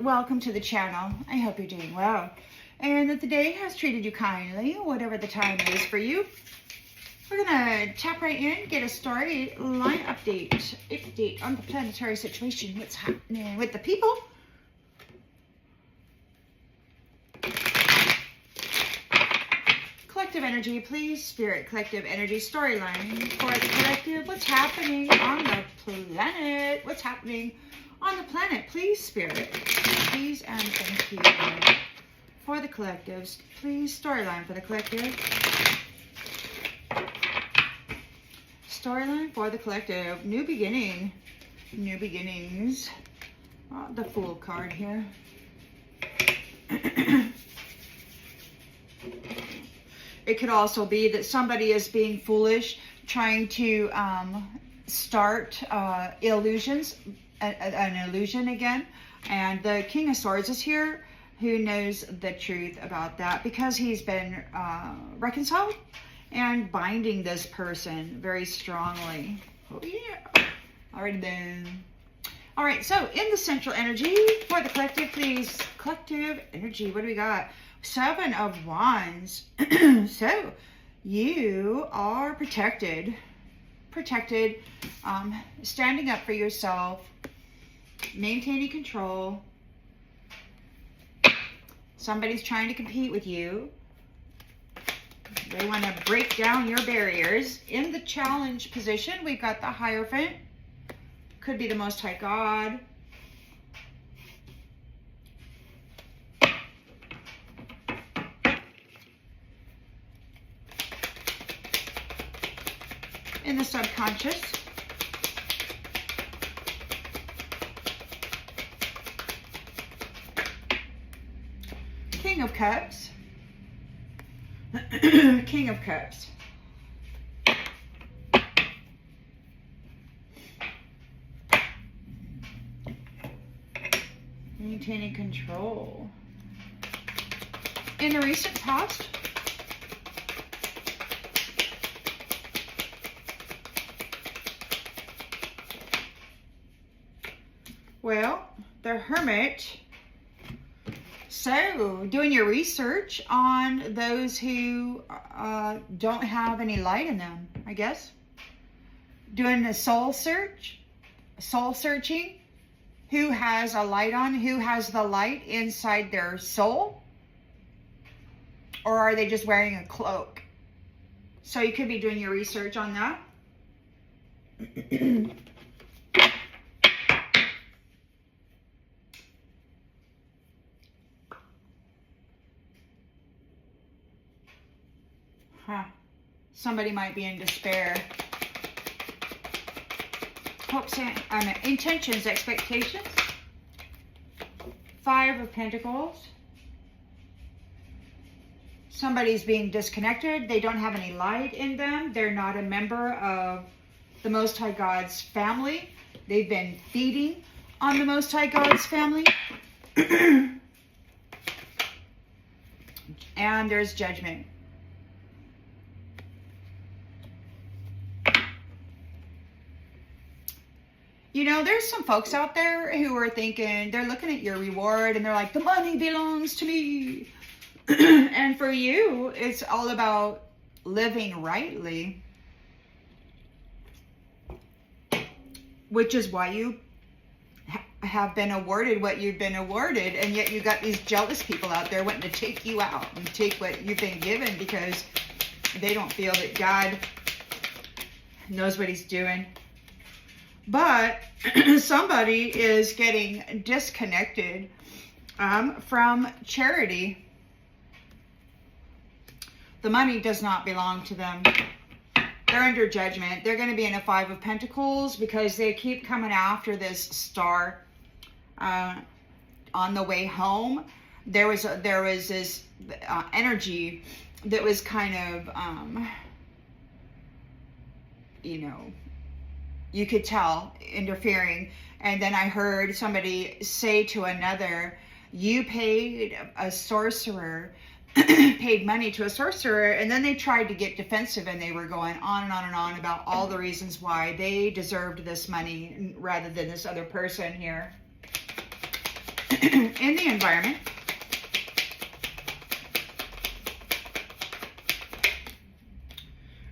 welcome to the channel. I hope you're doing well and that the day has treated you kindly, whatever the time is for you. We're gonna tap right in, get a starry line update on the planetary situation, what's happening with the people. Collective energy, please. Spirit, collective energy, storyline for the collective. What's happening on the planet? What's happening on the planet? Please, Spirit. Please and thank you for the collectives. Please, storyline for the collective. Storyline for the collective. New beginning. New beginnings. The Fool card here. It could also be that somebody is being foolish, trying to start illusions, an illusion again. And the King of Swords is here, who knows the truth about that because he's been reconciled and binding this person very strongly. Oh yeah, already done. All right, so in the central energy for the collective, please. Collective energy, what do we got? 7 of Wands. So you are protected, standing up for yourself, maintaining control. Somebody's trying to compete with you. They want to break down your barriers. In the challenge position, we've got the Hierophant. Could be the Most High God. In the subconscious, King of Cups. King of Cups. Maintaining control. In the recent past, well, the Hermit. So, doing your research on those who don't have any light in them, I guess. Doing a soul searching. Who has a light on? Who has the light inside their soul? Or are they just wearing a cloak? So you could be doing your research on that. Somebody might be in despair. Hopes and intentions, expectations. 5 of Pentacles. Somebody's being disconnected. They don't have any light in them. They're not a member of the Most High God's family. They've been feeding on the Most High God's family. And there's judgment. You know, there's some folks out there who are thinking, they're looking at your reward and they're like, the money belongs to me. And for you, it's all about living rightly. Which is why you have been awarded what you've been awarded. And yet you got these jealous people out there wanting to take you out and take what you've been given because they don't feel that God knows what he's doing. But somebody is getting disconnected from charity. The money does not belong to them. They're under judgment. They're going to be in a 5 of Pentacles because they keep coming after this star. On the way home, there was this energy that was kind of, you know, you could tell, interfering. And then I heard somebody say to another, you paid a sorcerer, paid money to a sorcerer, and then they tried to get defensive and they were going on and on and on about all the reasons why they deserved this money rather than this other person here. in the environment.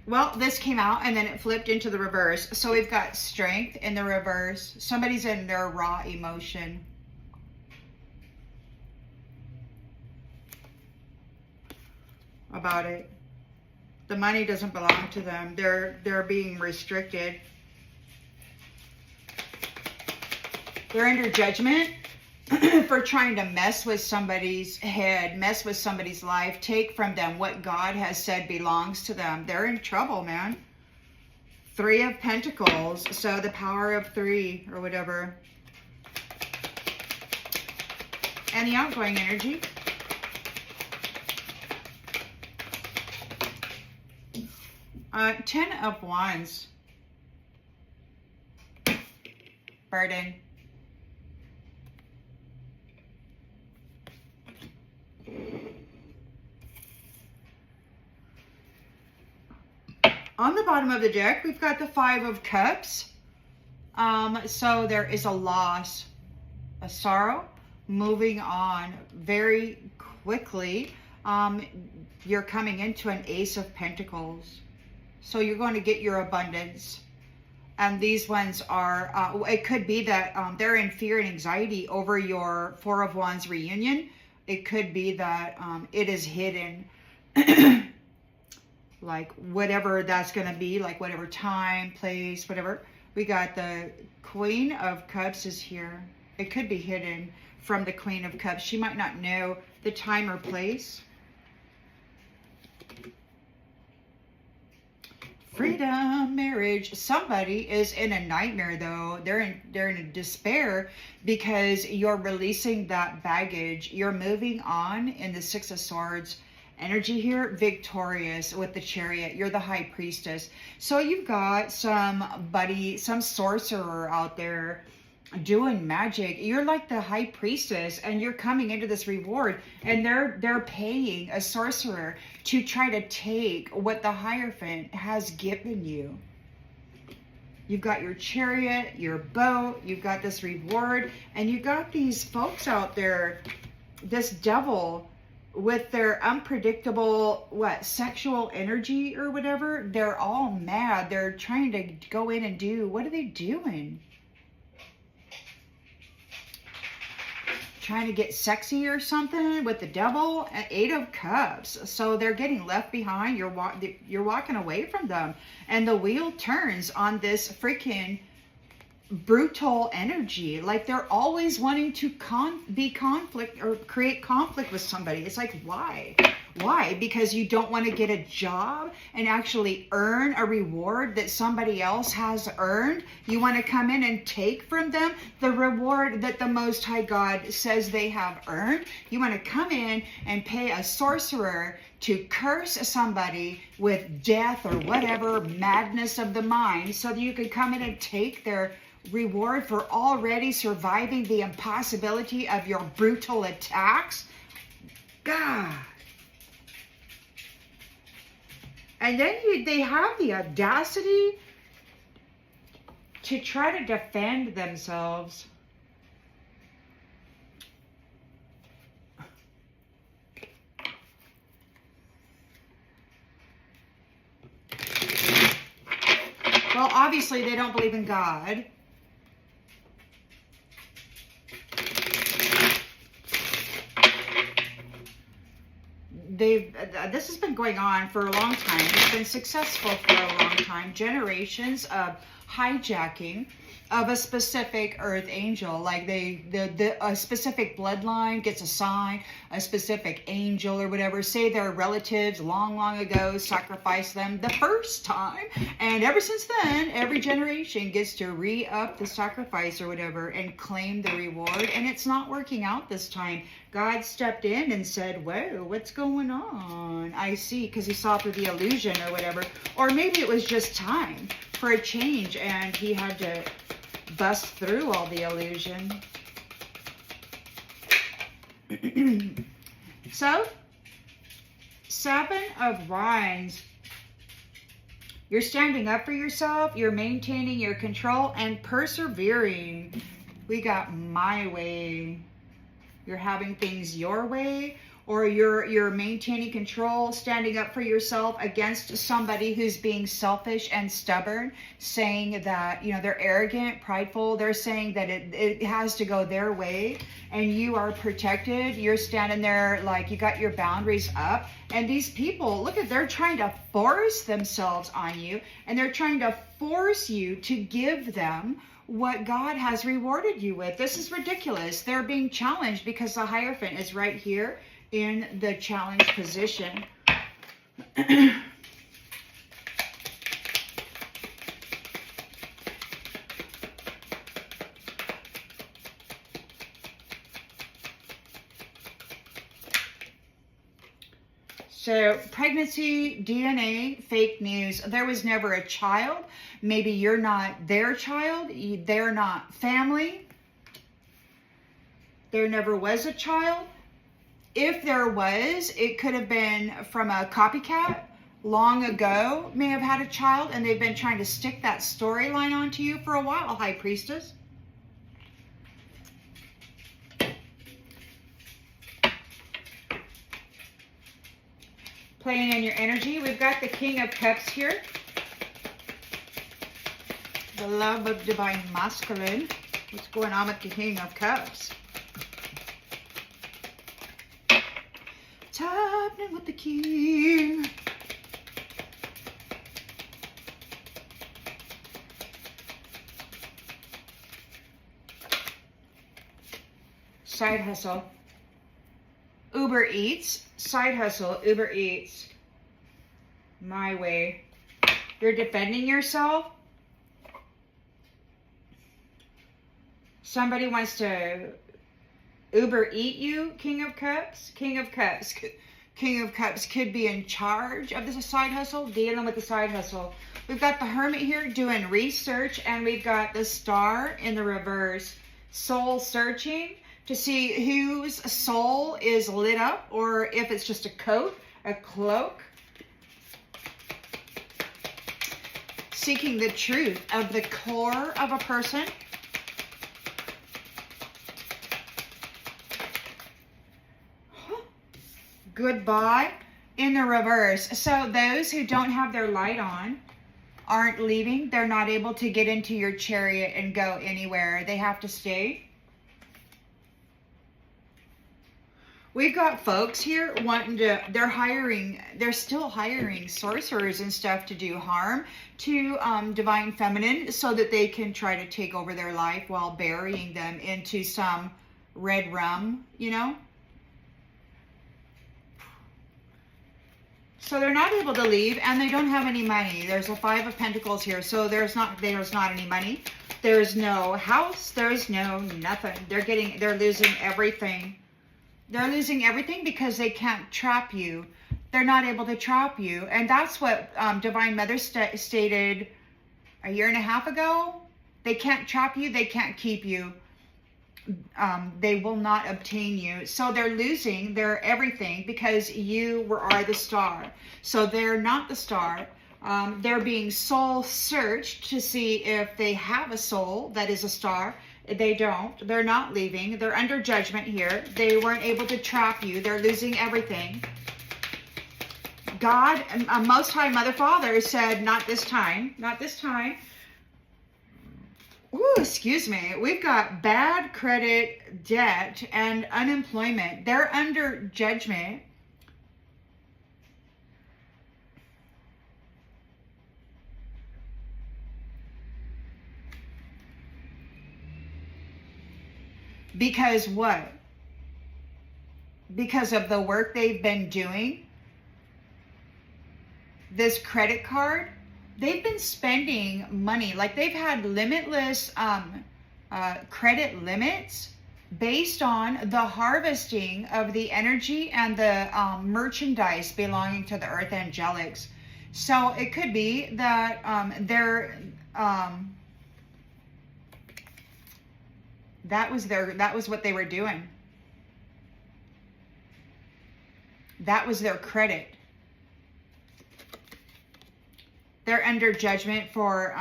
Well, this came out and then it flipped into the reverse. So we've got strength in the reverse. Somebody's in their raw emotion. About it. The money doesn't belong to them. They're being restricted. They're under judgment for trying to mess with somebody's head, mess with somebody's life, take from them what God has said belongs to them. They're in trouble, man. 3 of Pentacles, so the power of 3 or whatever. And the outgoing energy. Ten of Wands. Burden. On the bottom of the deck, we've got the 5 of Cups. So there is a loss, a sorrow, moving on very quickly. You're coming into an Ace of Pentacles. So you're going to get your abundance. And these ones are, it could be that they're in fear and anxiety over your 4 of Wands reunion. It could be that it is hidden. Like whatever that's going to be, like whatever time, place, whatever. We got the Queen of Cups is here. It could be hidden from the Queen of Cups. She might not know the time or place. Freedom, marriage. Somebody is in a nightmare though. They're in a despair because you're releasing that baggage. You're moving on in the 6 of Swords energy here, victorious with the Chariot. You're the High Priestess. So you've got somebody, some sorcerer out there doing magic. You're like the High Priestess and you're coming into this reward, and they're paying a sorcerer to try to take what the Hierophant has given you. You've got your chariot, your boat, you've got this reward, and you got these folks out there, this devil with their unpredictable, sexual energy or whatever. They're all mad. They're trying to go in and do, what are they doing? Trying to get sexy or something with the devil. 8 of Cups. So they're getting left behind. You're walking away from them. And the wheel turns on this freaking brutal energy. Like they're always wanting to be conflict or create conflict with somebody. It's like, why? Why? Because you don't want to get a job and actually earn a reward that somebody else has earned. You want to come in and take from them the reward that the Most High God says they have earned. You want to come in and pay a sorcerer to curse somebody with death or whatever, madness of the mind, so that you can come in and take their reward for already surviving the impossibility of your brutal attacks. God. And then they have the audacity to try to defend themselves. Well, obviously they don't believe in God. This has been going on for a long time. It's been successful for a long time. Generations of hijacking of a specific earth angel. Like a specific bloodline gets assigned a specific angel or whatever. Say their relatives long ago sacrificed them the first time, and ever since then every generation gets to re-up the sacrifice or whatever and claim the reward. And it's not working out this time. God stepped in and said, whoa, what's going on? I see, because he saw through the illusion or whatever. Or maybe it was just time for a change and he had to bust through all the illusion. So, 7 of Wands. You're standing up for yourself. You're maintaining your control and persevering. We got my way. you're having things your way, or you're maintaining control, standing up for yourself against somebody who's being selfish and stubborn, saying that, you know, they're arrogant, prideful. They're saying that it has to go their way, and you are protected. You're standing there like you got your boundaries up. And these people, look at, they're trying to force themselves on you, and they're trying to force you to give them what God has rewarded you with. This is ridiculous. They're being challenged because the Hierophant is right here in the challenge position. So pregnancy, DNA, fake news. There was never a child. Maybe you're not their child. They're not family. There never was a child. If there was, it could have been from a copycat long ago, may have had a child, and they've been trying to stick that storyline onto you for a while, High Priestess. Playing in your energy, we've got the King of Cups here. The love of divine masculine. What's going on with the King of Cups? Happening with the King. Side hustle. Uber Eats. Side hustle. Uber Eats. My way. You're defending yourself. Somebody wants to Uber eat you, King of Cups. King of Cups. King of Cups could be in charge of this side hustle, dealing with the side hustle. We've got the Hermit here doing research, and we've got the Star in the reverse. Soul searching to see whose soul is lit up, or if it's just a coat, a cloak. Seeking the truth of the core of a person. Goodbye in the reverse. So those who don't have their light on aren't leaving. They're not able to get into your chariot and go anywhere. They have to stay. We've got folks here wanting to, they're still hiring sorcerers and stuff to do harm to divine feminine so that they can try to take over their life while burying them into some red rum, you know? So they're not able to leave, and they don't have any money. There's a Five of Pentacles here, so there's not any money. There's no house. There's no nothing. They're losing everything. They're losing everything because they can't trap you. They're not able to trap you, and that's what Divine Mother stated a year and a half ago. They can't trap you. They can't keep you. They will not obtain you. So they're losing their everything because you are the star. So they're not the star. They're being soul searched to see if they have a soul that is a star. They don't. They're not leaving. They're under judgment here. They weren't able to trap you. They're losing everything. God, Most High Mother Father said, not this time. Not this time. Ooh, excuse me. We've got bad credit, debt, and unemployment. They're under judgment. Because what? Because of the work they've been doing. This credit card, they've been spending money. Like they've had limitless credit limits based on the harvesting of the energy and the merchandise belonging to the Earth Angelics. So it could be that that was what they were doing. That was their credit. They're under judgment for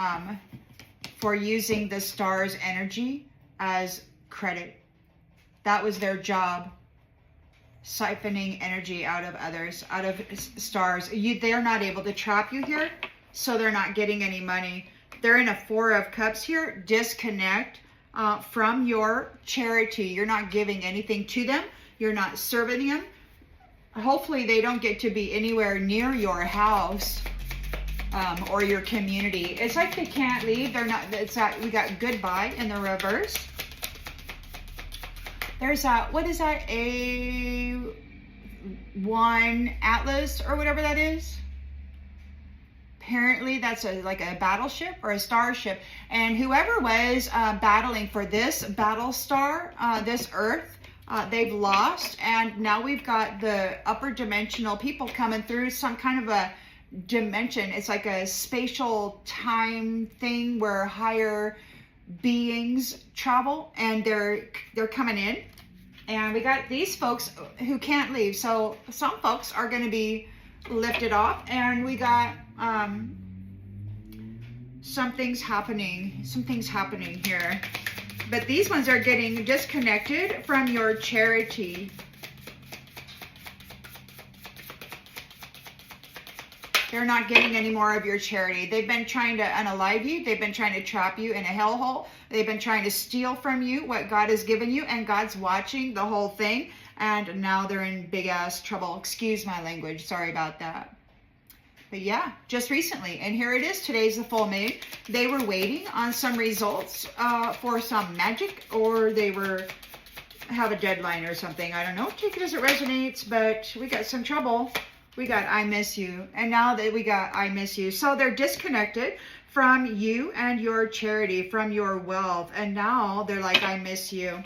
using the star's energy as credit. That was their job. Siphoning energy out of others, out of stars. They're not able to trap you here, so they're not getting any money. They're in a Four of Cups here. Disconnect from your charity. You're not giving anything to them. You're not serving them. Hopefully they don't get to be anywhere near your house or your community. It's like they can't leave. They're not. It's that we got goodbye in the reverse. There's that, what is that, A1 Atlas or whatever that is? Apparently that's like a battleship or a starship. And whoever was battling for this battle star, this Earth, they've lost. And now we've got the upper dimensional people coming through some kind of a dimension. It's like a spatial time thing where higher beings travel, and they're coming in, and we got these folks who can't leave. So some folks are going to be lifted off, and we got something's happening here, but these ones are getting disconnected from your charity. They're not getting any more of your charity. They've been trying to unalive you. They've been trying to trap you in a hellhole. They've been trying to steal from you what God has given you, and God's watching the whole thing. And now they're in big ass trouble. Excuse my language. Sorry about that. But yeah, just recently. And here it is. Today's the full moon. They were waiting on some results for some magic, or they have a deadline or something. I don't know. Take it as it resonates, but we got some trouble. We got I miss you. And now that we got I miss you. So they're disconnected from you and your charity, from your wealth. And now they're like, I miss you.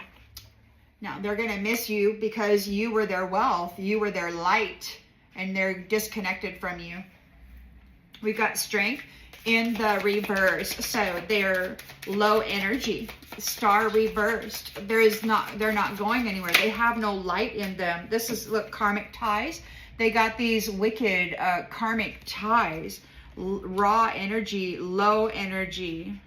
Now they're going to miss you because you were their wealth. You were their light. And they're disconnected from you. We've got strength in the reverse. So they're low energy. Star reversed. They're not going anywhere. They have no light in them. This is, look, karmic ties. They got these wicked karmic ties, raw energy, low energy.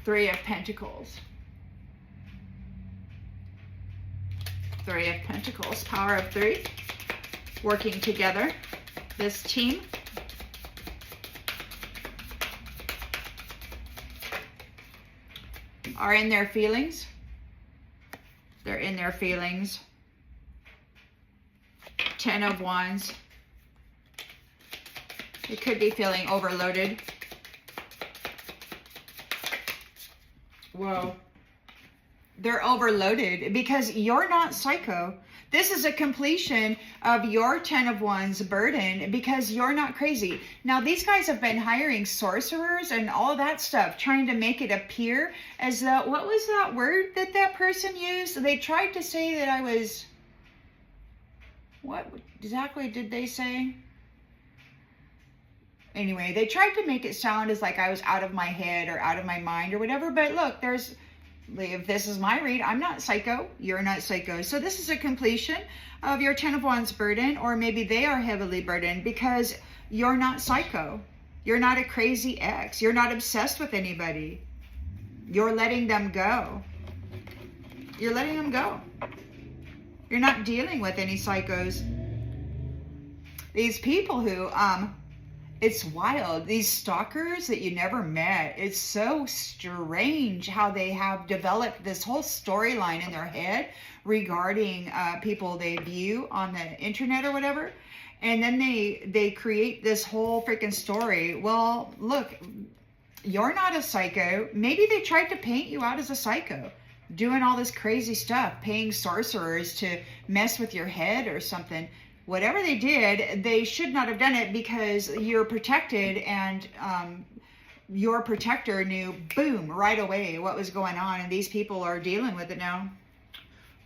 Three of Pentacles. Three of Pentacles, power of three, working together, this team. Are in their feelings. They're in their feelings. Ten of Wands. They could be feeling overloaded. Whoa. They're overloaded because you're not psycho. This is a completion of your Ten of Wands burden because you're not crazy. Now, these guys have been hiring sorcerers and all that stuff, trying to make it appear as though, what was that word that person used? They tried to say that I was, what exactly did they say? Anyway, they tried to make it sound as like I was out of my head or out of my mind or whatever. But look, if this is my read, I'm not psycho. You're not psycho. So this is a completion of your Ten of Wands burden, or maybe they are heavily burdened because you're not psycho. You're not a crazy ex. You're not obsessed with anybody. You're letting them go. You're letting them go. You're not dealing with any psychos. These people who, it's wild. These stalkers that you never met. It's so strange how they have developed this whole storyline in their head regarding people they view on the internet or whatever. And then they create this whole freaking story. Well, look, you're not a psycho. Maybe they tried to paint you out as a psycho, doing all this crazy stuff, paying sorcerers to mess with your head or something. Whatever they did, they should not have done it because you're protected, and your protector knew, boom, right away what was going on, and these people are dealing with it now.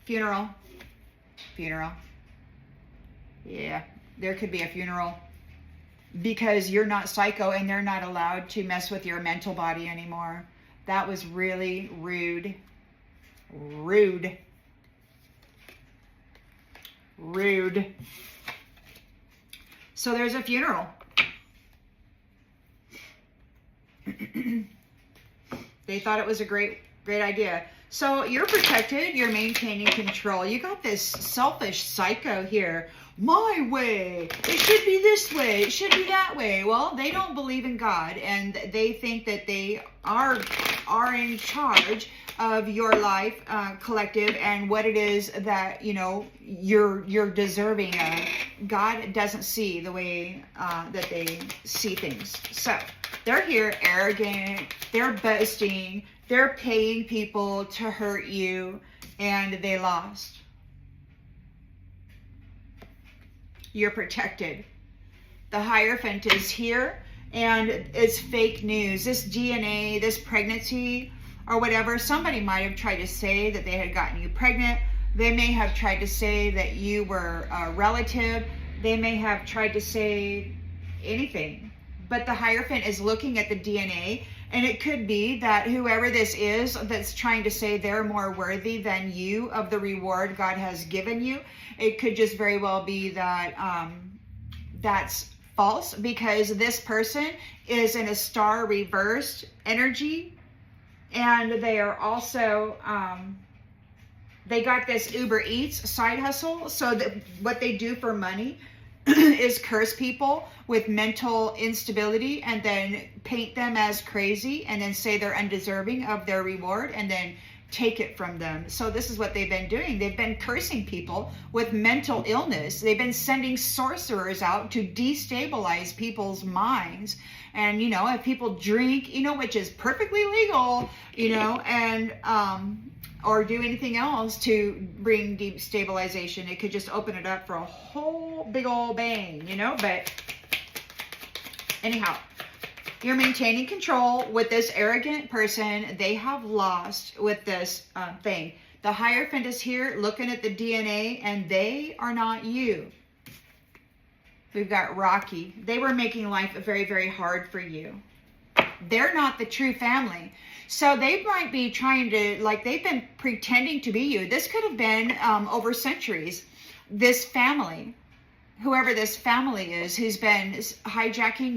Funeral. Funeral. Yeah, there could be a funeral because you're not psycho and they're not allowed to mess with your mental body anymore. That was really rude. Rude. Rude. So there's a funeral. They thought it was a great idea. So you're protected. You're maintaining control. You got this selfish psycho here. My way. It should be this way. It should be that way. Well, they don't believe in God, and they think that they are in charge of your life, collective, and what it is that, you know, you're deserving of. God doesn't see the way that they see things. So they're here arrogant. They're boasting. They're paying people to hurt you, and they lost. You're protected. The Hierophant is here, and it's fake news. This DNA, this pregnancy, or whatever, somebody might have tried to say that they had gotten you pregnant. They may have tried to say that you were a relative. They may have tried to say anything. But the Hierophant is looking at the DNA, and it could be that whoever this is that's trying to say they're more worthy than you of the reward God has given you, it could just very well be that that's false, because this person is in a star reversed energy, and they are also, they got this Uber Eats side hustle. So that what they do for money is curse people with mental instability, and then paint them as crazy, and then say they're undeserving of their reward, and then take it from them. So this is what they've been doing. They've been cursing people with mental illness. They've been sending sorcerers out to destabilize people's minds. And, you know, if people drink, you know, which is perfectly legal, you know, and or do anything else to bring deep stabilization, it could just open it up for a whole big old bang, you know. But anyhow, you're maintaining control with this arrogant person. They have lost with this thing. The Hierophant is here looking at the DNA, and they are not you. We've got Rocky. They were making life very, very hard for you. They're not the true family. So they might be trying to, like, they've been pretending to be you. This could have been over centuries. This family, whoever this family is, who's been hijacking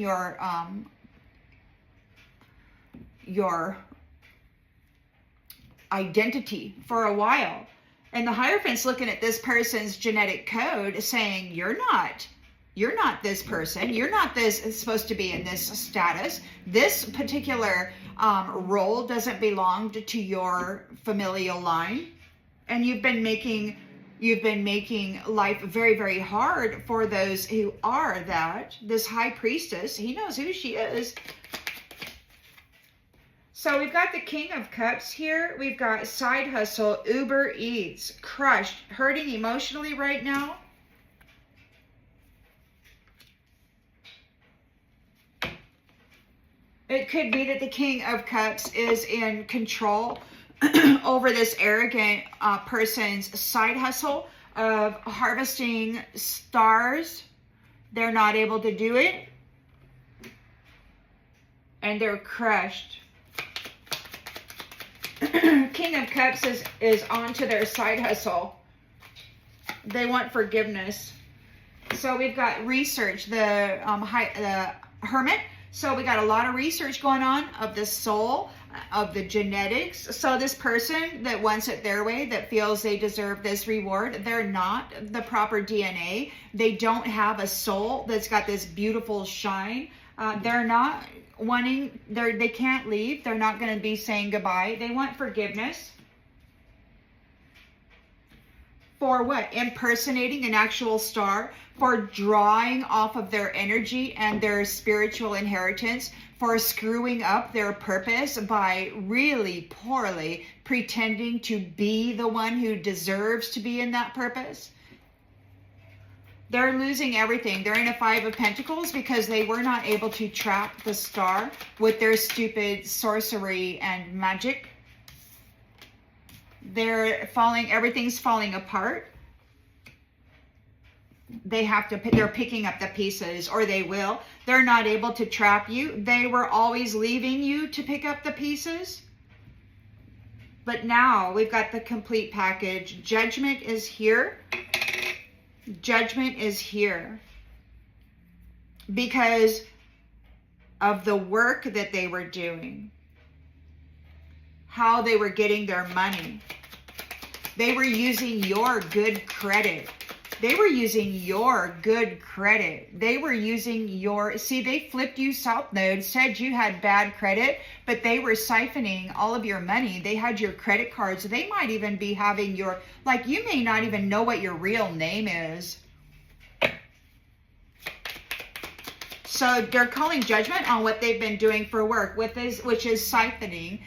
your identity for a while. And the Hierophant's looking at this person's genetic code saying, you're not this person. You're not supposed to be in this status. This particular role doesn't belong to your familial line. And you've been making life very, very hard for those who are that. This High Priestess, he knows who she is. So we've got the King of Cups here. We've got side hustle, Uber Eats, crushed, hurting emotionally right now. It could be that the King of Cups is in control over this arrogant person's side hustle of harvesting stars. They're not able to do it, and they're crushed. King of Cups is on to their side hustle. They want forgiveness. So we've got research, the Hermit. So we got a lot of research going on of the soul, of the genetics. So this person that wants it their way, that feels they deserve this reward, they're not the proper DNA. They don't have a soul that's got this beautiful shine. They're not wanting, they can't leave. They're not going to be saying goodbye. They want forgiveness. For what? Impersonating an actual star, for drawing off of their energy and their spiritual inheritance, for screwing up their purpose by really poorly pretending to be the one who deserves to be in that purpose. They're losing everything. They're in a Five of Pentacles because they were not able to trap the star with their stupid sorcery and magic. They're falling, everything's falling apart. They're picking up the pieces, or they will. They're not able to trap you. They were always leaving you to pick up the pieces. But now we've got the complete package. Judgment is here. Judgment is here. Because of the work that they were doing. how they were getting their money. They were using your good credit. They were using your good credit. They were using your, see, they flipped you south node, said you had bad credit, but they were siphoning all of your money. They had your credit cards. They might even be having your, like, you may not even know what your real name is. So they're calling judgment on what they've been doing for work, with this, which is siphoning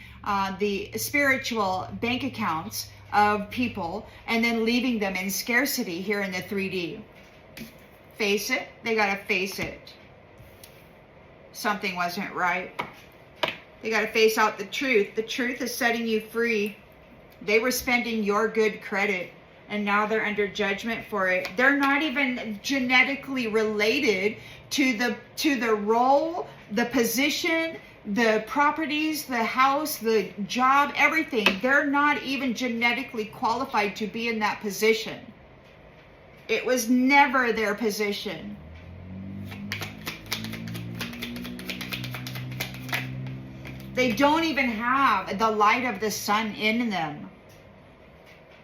the spiritual bank accounts of people and then leaving them in scarcity here in the 3D. Face it. They got to face it. Something wasn't right. They got to face out the truth. The truth is setting you free. They were spending your good credit and now they're under judgment for it. They're not even genetically related to the role, the position, the properties, the house, the job, everything. They're not even genetically qualified to be in that position. It was never their position. They don't even have the light of the sun in them.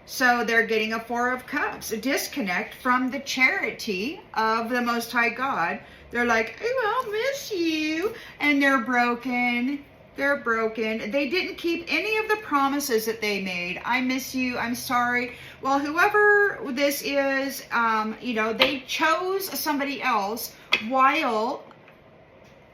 So they're getting a Four of Cups, a disconnect from the charity of the Most High God. They're like, oh, I'll miss you. And they're broken. They're broken. They didn't keep any of the promises that they made. I miss you. I'm sorry. Well, whoever this is, you know, they chose somebody else while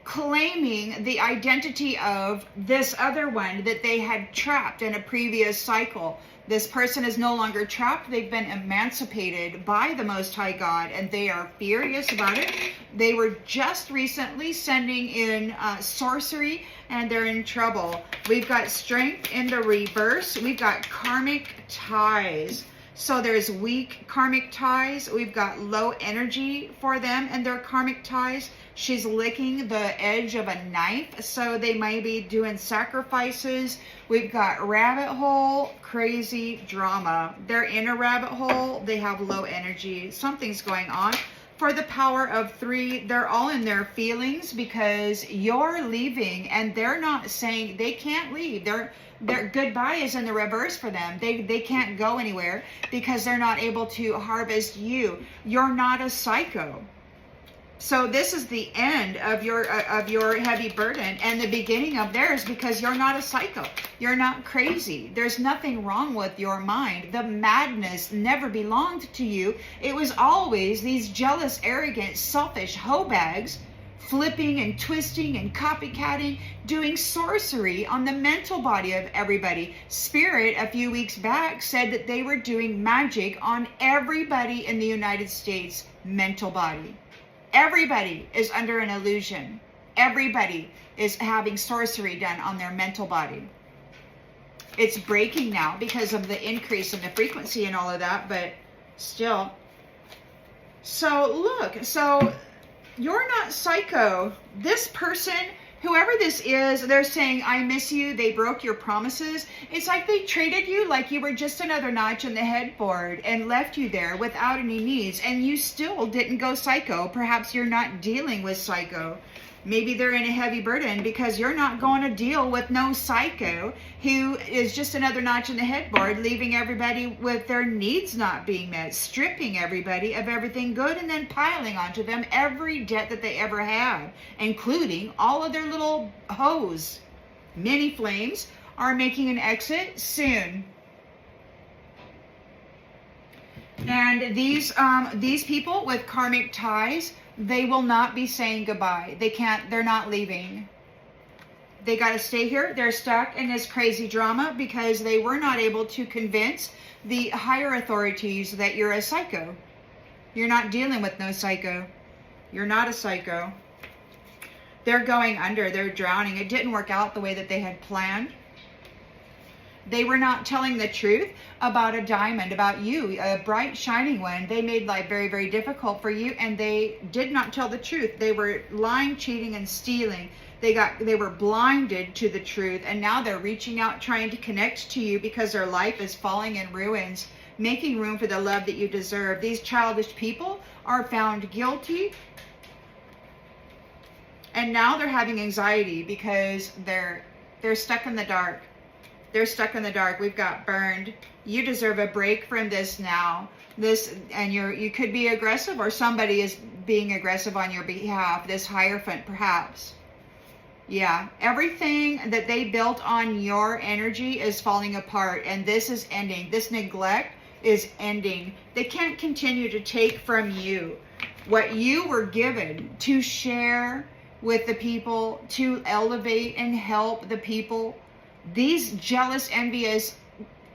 claiming the identity of this other one that they had trapped in a previous cycle. This person is no longer trapped. They've been emancipated by the Most High God, and they are furious about it. They were just recently sending in sorcery, and they're in trouble. We've got strength in the reverse. We've got karmic ties. So there's weak karmic ties. We've got low energy for them and their karmic ties. She's licking the edge of a knife, so they may be doing sacrifices. We've got rabbit hole, crazy drama. They're in a rabbit hole. They have low energy. Something's going on. For the power of 3, they're all in their feelings because you're leaving and they're not saying they can't leave. Their goodbye is in the reverse for them. They can't go anywhere because they're not able to harvest you. You're not a psycho. So this is the end of your heavy burden and the beginning of theirs, because you're not a psycho. You're not crazy. There's nothing wrong with your mind. The madness never belonged to you. It was always these jealous, arrogant, selfish hoe bags flipping and twisting and copycatting, doing sorcery on the mental body of everybody. Spirit, a few weeks back, said that they were doing magic on everybody in the United States mental body. Everybody is under an illusion. Everybody is having sorcery done on their mental body. It's breaking now because of the increase in the frequency and all of that, but still. So look, so you're not psycho. This person, whoever this is, they're saying, I miss you. They broke your promises. It's like they treated you like you were just another notch in the headboard and left you there without any needs. And you still didn't go psycho. Perhaps you're not dealing with psycho. Maybe they're in a heavy burden because you're not going to deal with no psycho who is just another notch in the headboard, leaving everybody with their needs not being met, stripping everybody of everything good, and then piling onto them every debt that they ever had, including all of their little hoes. Many flames are making an exit soon. And these people with karmic ties, they will not be saying goodbye. They can't, they're not leaving. They got to stay here. They're stuck in this crazy drama because they were not able to convince the higher authorities that you're a psycho. You're not dealing with no psycho. You're not a psycho. They're going under. They're drowning. It didn't work out the way that they had planned. They were not telling the truth about a diamond, about you, a bright, shining one. They made life very, very difficult for you, and they did not tell the truth. They were lying, cheating, and stealing. They were blinded to the truth, and now they're reaching out, trying to connect to you because their life is falling in ruins, making room for the love that you deserve. These childish people are found guilty, and now they're having anxiety because they're stuck in the dark. They're stuck in the dark. We've got burned. You deserve a break from this now. And you could be aggressive, or somebody is being aggressive on your behalf. This Hierophant, perhaps. Yeah, everything that they built on your energy is falling apart, and this is ending. This neglect is ending. They can't continue to take from you what you were given to share with the people, to elevate and help the people. These jealous, envious,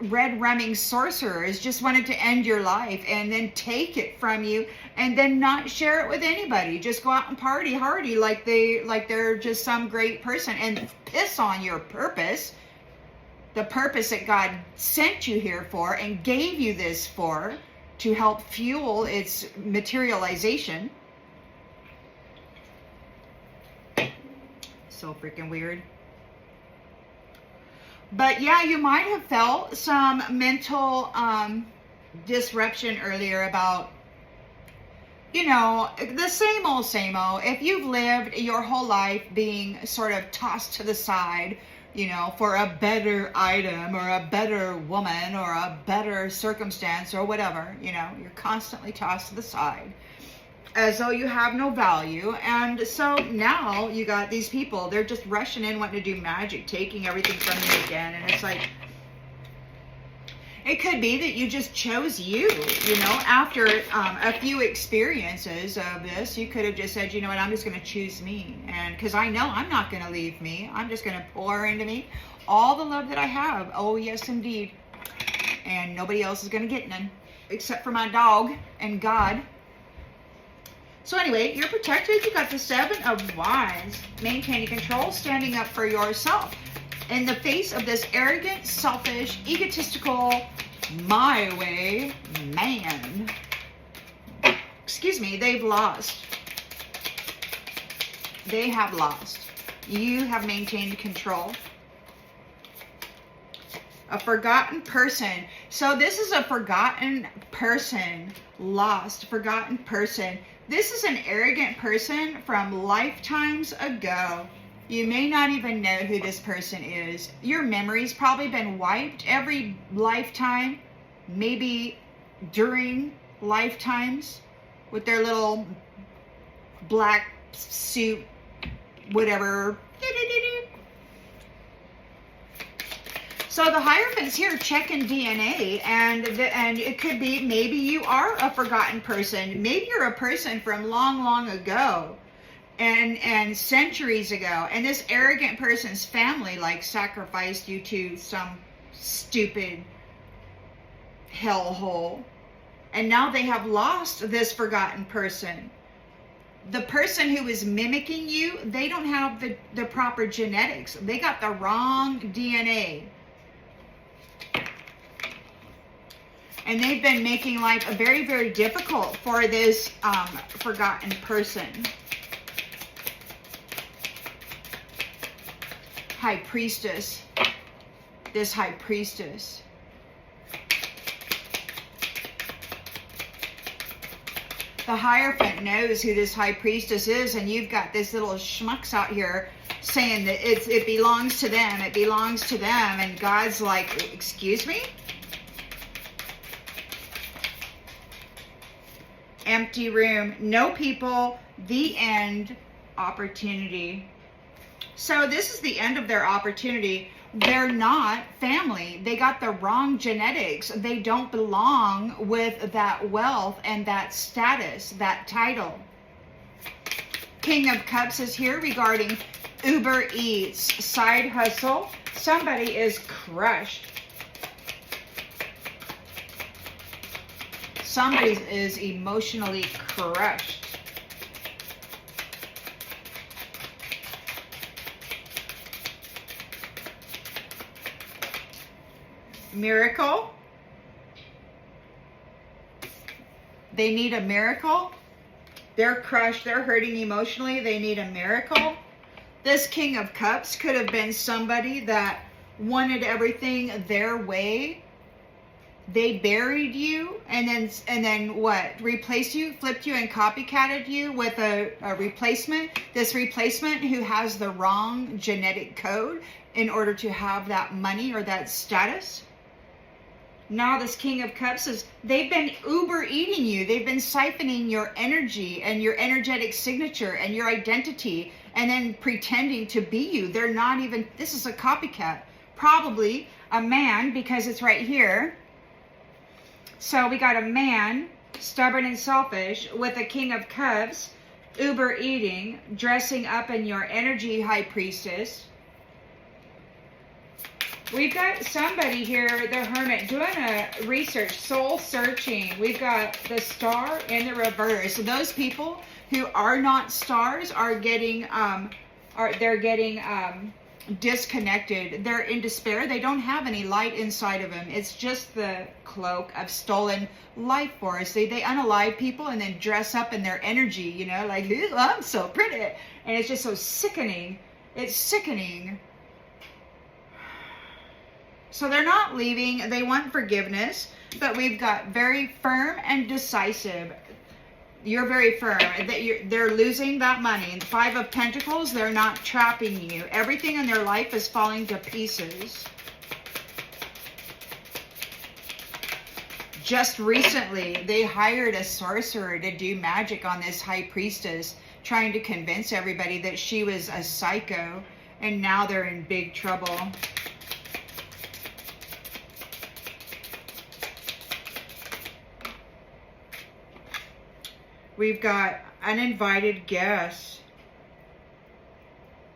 red-rumming sorcerers just wanted to end your life and then take it from you and then not share it with anybody. Just go out and party hardy like they're just some great person and piss on your purpose, the purpose that God sent you here for and gave you this for, to help fuel its materialization. So freaking weird. But yeah, you might have felt some mental disruption earlier about, you know, the same old, same old. If you've lived your whole life being sort of tossed to the side, you know, for a better item or a better woman or a better circumstance or whatever, you know, you're constantly tossed to the side as though you have no value. And so now you got these people, they're just rushing in wanting to do magic, taking everything from you again. And it's like, it could be that you just chose you know, after a few experiences of this, you could have just said, you know what, I'm just going to choose me. And because I know I'm not going to leave me. I'm just going to pour into me all the love that I have. Oh, yes, indeed. And nobody else is going to get none except for my dog and God. So anyway, you're protected. You got the Seven of Wands, maintaining control, standing up for yourself in the face of this arrogant, selfish, egotistical, my way man. Excuse me, they've lost. They have lost. You have maintained control. A forgotten person. So this is a forgotten person. Lost, forgotten person. This is an arrogant person from lifetimes ago. You may not even know who this person is. Your memory's probably been wiped every lifetime, maybe during lifetimes, with their little black suit, whatever. So the Hierophant's here checking DNA, and it could be, maybe you are a forgotten person. Maybe you're a person from long, long ago, and centuries ago, and this arrogant person's family like sacrificed you to some stupid hellhole, and now they have lost this forgotten person. The person who is mimicking you, they don't have the proper genetics. They got the wrong DNA. And they've been making life very, very difficult for this forgotten person. High Priestess. This High Priestess. The Hierophant knows who this High Priestess is, and you've got this little schmucks out here saying that it belongs to them, it belongs to them, and God's like, excuse me? Empty room, no people, the end, opportunity. So this is the end of their opportunity. They're not family. They got the wrong genetics. They don't belong with that wealth and that status, that title. King of Cups is here regarding Uber Eats, side hustle. Somebody is crushed. Somebody is emotionally crushed. Miracle. They need a miracle. They're crushed. They're hurting emotionally. They need a miracle. This King of Cups could have been somebody that wanted everything their way. They buried you and then what? Replaced you, flipped you, and copycatted you with a replacement. This replacement who has the wrong genetic code in order to have that money or that status. Now this King of Cups is, they've been Uber eating you. They've been siphoning your energy and your energetic signature and your identity, and then pretending to be you. They're not even, this is a copycat. Probably a man, because it's right here. So we got a man, stubborn and selfish, with a King of Cups, Uber eating, dressing up in your energy, High Priestess. We've got somebody here, the Hermit, doing a research, soul searching. We've got the Star in the reverse. So those people who are not stars are getting, disconnected. They're in despair. They don't have any light inside of them. It's just the cloak of stolen life force. They unalive people and then dress up in their energy, you know, like, ooh, I'm so pretty. And it's just so sickening. It's sickening. So they're not leaving. They want forgiveness, but we've got very firm and decisive. You're very firm. They're losing that money. The Five of Pentacles, they're not trapping you. Everything in their life is falling to pieces. Just recently, they hired a sorcerer to do magic on this High Priestess, trying to convince everybody that she was a psycho, and now they're in big trouble. We've got uninvited guests.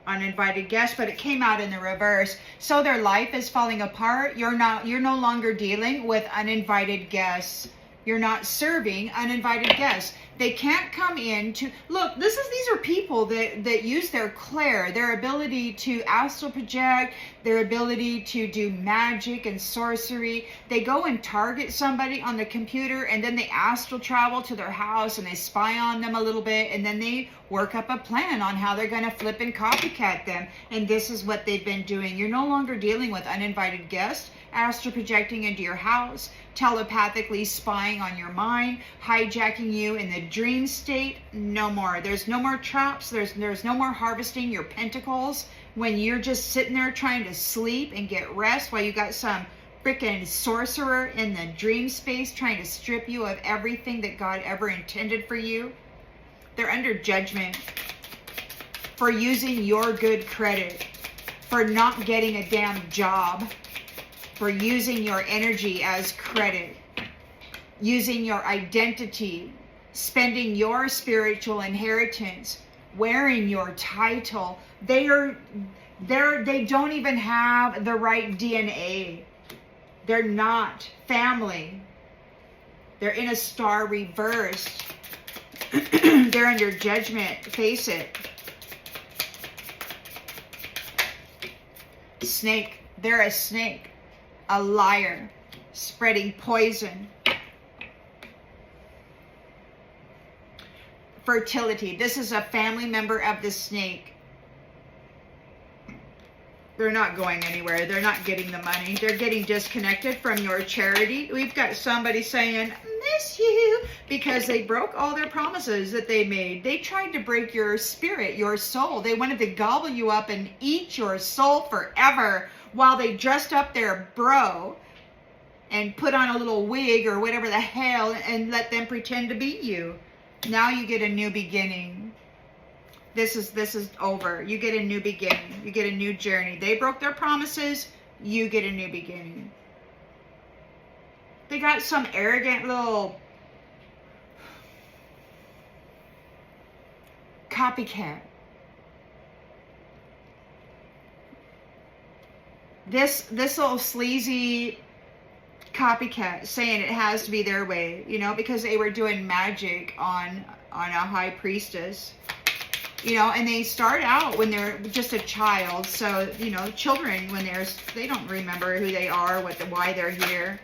Uninvited guests, but it came out in the reverse. So their life is falling apart. You're no longer dealing with uninvited guests. You're not serving uninvited guests. They can't come in to look. These are people that use their clair, their ability to astral project, their ability to do magic and sorcery. They go and target somebody on the computer, and then they astral travel to their house and they spy on them a little bit, and then they work up a plan on how they're going to flip and copycat them. And this is what they've been doing. You're no longer dealing with uninvited guests, astral projecting into your house, telepathically spying on your mind, hijacking you in the dream state. No more. There's no more traps. There's no more harvesting your pentacles when you're just sitting there trying to sleep and get rest while you got some freaking sorcerer in the dream space trying to strip you of everything that God ever intended for you. They're under judgment for using your good credit, for not getting a damn job, for using your energy as credit, using your identity, spending your spiritual inheritance, wearing your title. They don't even have the right DNA. They're not family. They're in a star reversed. They're under judgment. Face it. Snake. They're a snake. A liar, spreading poison. Fertility. This is a family member of the snake. They're not going anywhere. They're not getting the money. They're getting disconnected from your charity. We've got somebody saying, miss you, because they broke all their promises that they made. They tried to break your spirit, your soul. They wanted to gobble you up and eat your soul forever, while they dressed up their bro and put on a little wig or whatever the hell and let them pretend to be you. Now you get a new beginning. This is over. You get a new beginning. You get a new journey. They broke their promises. You get a new beginning. They got some arrogant little copycat. This little sleazy copycat saying it has to be their way, you know, because they were doing magic on a High Priestess, you know, and they start out when they're just a child. So, you know, children, when they don't remember who they are, why they're here.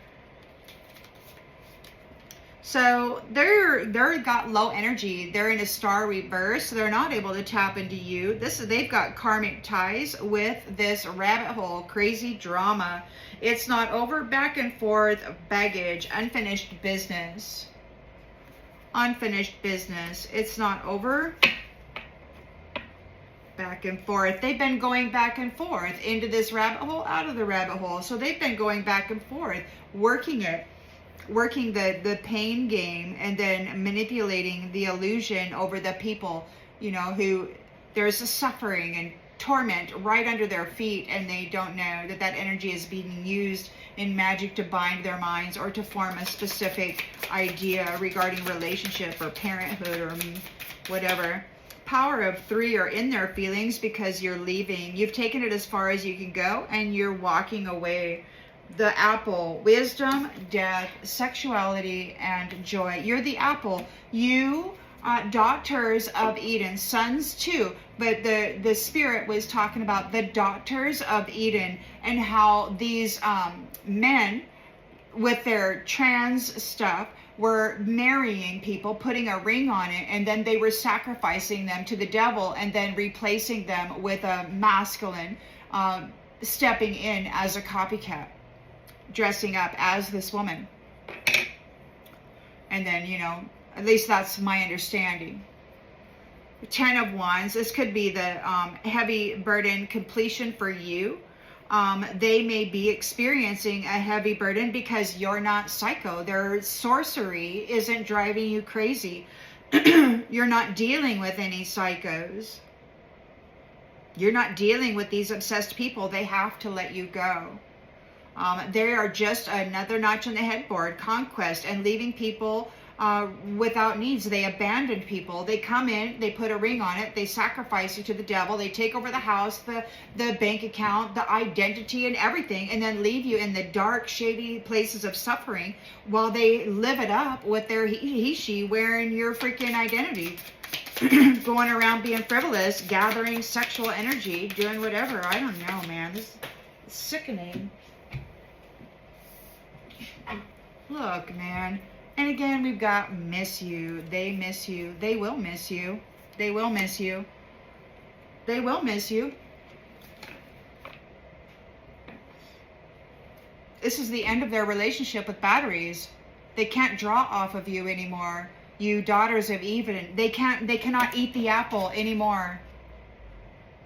So they're got low energy. They're in a star reverse. So they're not able to tap into you. They've got karmic ties with this rabbit hole, crazy drama. It's not over, back and forth, baggage, unfinished business. Unfinished business. It's not over. Back and forth. They've been going back and forth into this rabbit hole, out of the rabbit hole. So they've been going back and forth, working it, working the pain game, and then manipulating the illusion over the people, you know, who there's a suffering and torment right under their feet, and they don't know that that energy is being used in magic to bind their minds or to form a specific idea regarding relationship or parenthood or whatever. Power of 3 are in their feelings because you're leaving. You've taken it as far as you can go and you're walking away. The apple, wisdom, death, sexuality, and joy. You're the apple. You, daughters of Eden, sons too, but the spirit was talking about the daughters of Eden and how these men with their trans stuff were marrying people, putting a ring on it, and then they were sacrificing them to the devil and then replacing them with a masculine, stepping in as a copycat, dressing up as this woman. And then, you know, at least that's my understanding. 10 of Wands, this could be the heavy burden completion for you. They may be experiencing a heavy burden because you're not psycho. Their sorcery isn't driving you crazy. You're not dealing with any psychos. You're not dealing with these obsessed people. They have to let you go. They are just another notch on the headboard. Conquest and leaving people without needs. They abandoned people. They come in, they put a ring on it, they sacrifice you to the devil, they take over the house, the bank account, the identity and everything, and then leave you in the dark, shady places of suffering while they live it up with their he-she wearing your freaking identity. Going around being frivolous, gathering sexual energy, doing whatever. I don't know, man. This is sickening. Look, man. And again, we've got miss you. They miss you. They will miss you. They will miss you. They will miss you. This is the end of their relationship with batteries. They can't draw off of you anymore. You daughters of Eden. They cannot eat the apple anymore.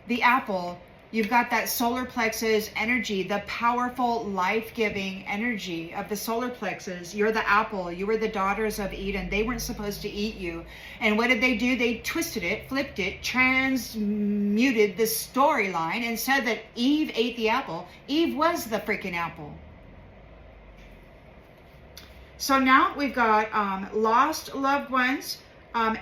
The apple. You've got that solar plexus energy, the powerful life-giving energy of the solar plexus. You're the apple. You were the daughters of Eden. They weren't supposed to eat you. And what did they do? They twisted it, flipped it, transmuted the storyline and said that Eve ate the apple. Eve was the freaking apple. So now we've got lost loved ones.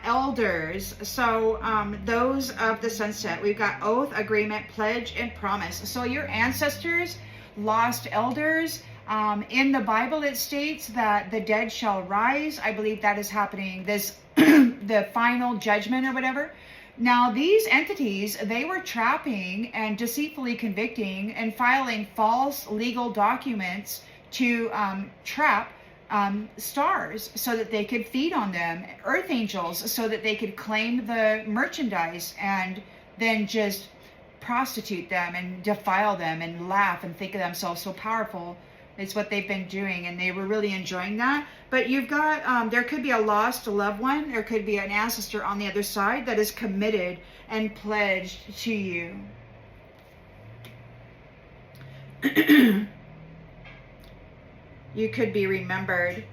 Elders, so those of the sunset, we've got oath, agreement, pledge, and promise. So your ancestors, lost elders, in the Bible it states that the dead shall rise. I believe that is happening, this the final judgment or whatever. Now these entities, they were trapping and deceitfully convicting and filing false legal documents to trap stars so that they could feed on them, earth angels so that they could claim the merchandise and then just prostitute them and defile them and laugh and think of themselves so powerful. It's what they've been doing, and they were really enjoying that. But you've got, there could be a lost loved one, there could be an ancestor on the other side that is committed and pledged to you. You could be remembered.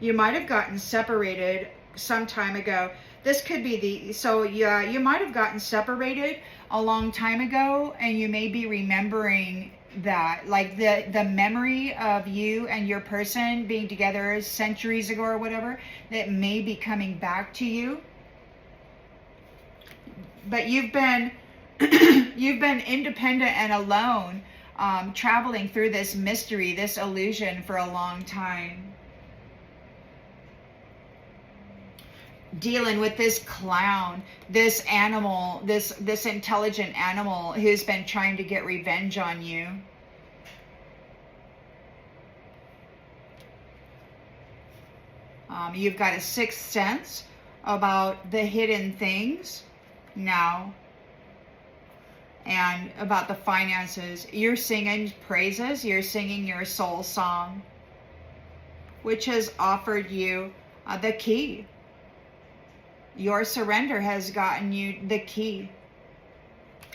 You might have gotten separated some time ago. This could be yeah, you might have gotten separated a long time ago, and you may be remembering that, like the memory of you and your person being together centuries ago or whatever, that may be coming back to you. But you've been you've been independent and alone, traveling through this mystery, this illusion for a long time. Dealing with this clown, this animal, this intelligent animal who's been trying to get revenge on you. You've got a sixth sense about the hidden things now. And about the finances. You're singing praises. You're singing your soul song, which has offered you the key. Your surrender has gotten you the key.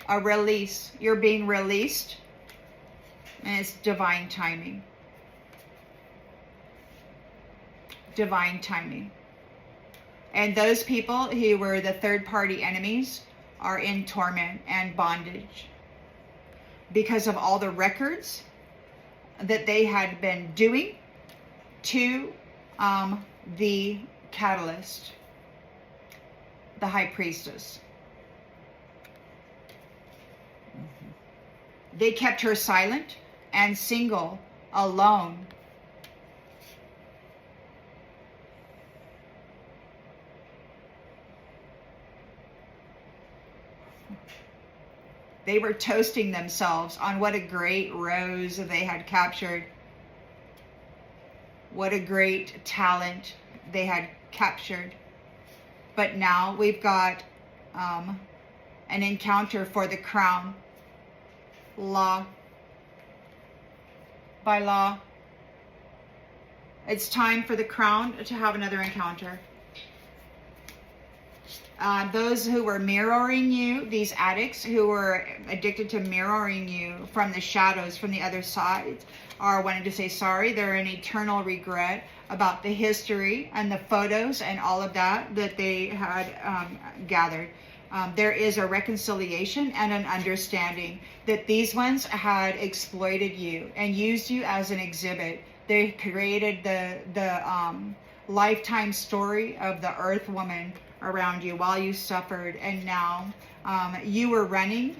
A release. You're being released. And it's divine timing. Divine timing. And those people who were the third-party enemies are in torment and bondage because of all the records that they had been doing to the catalyst, the high priestess. They kept her silent and single, alone. They were toasting themselves on what a great rose they had captured. What a great talent they had captured. But now we've got an encounter for the crown. Law. By law. It's time for the crown to have another encounter. Those who were mirroring you, these addicts who were addicted to mirroring you from the shadows, from the other side, are wanting to say sorry. They're in eternal regret about the history and the photos and all of that they had gathered. There is a reconciliation and an understanding that these ones had exploited you and used you as an exhibit. They created the lifetime story of the earth woman around you while you suffered, and now you were running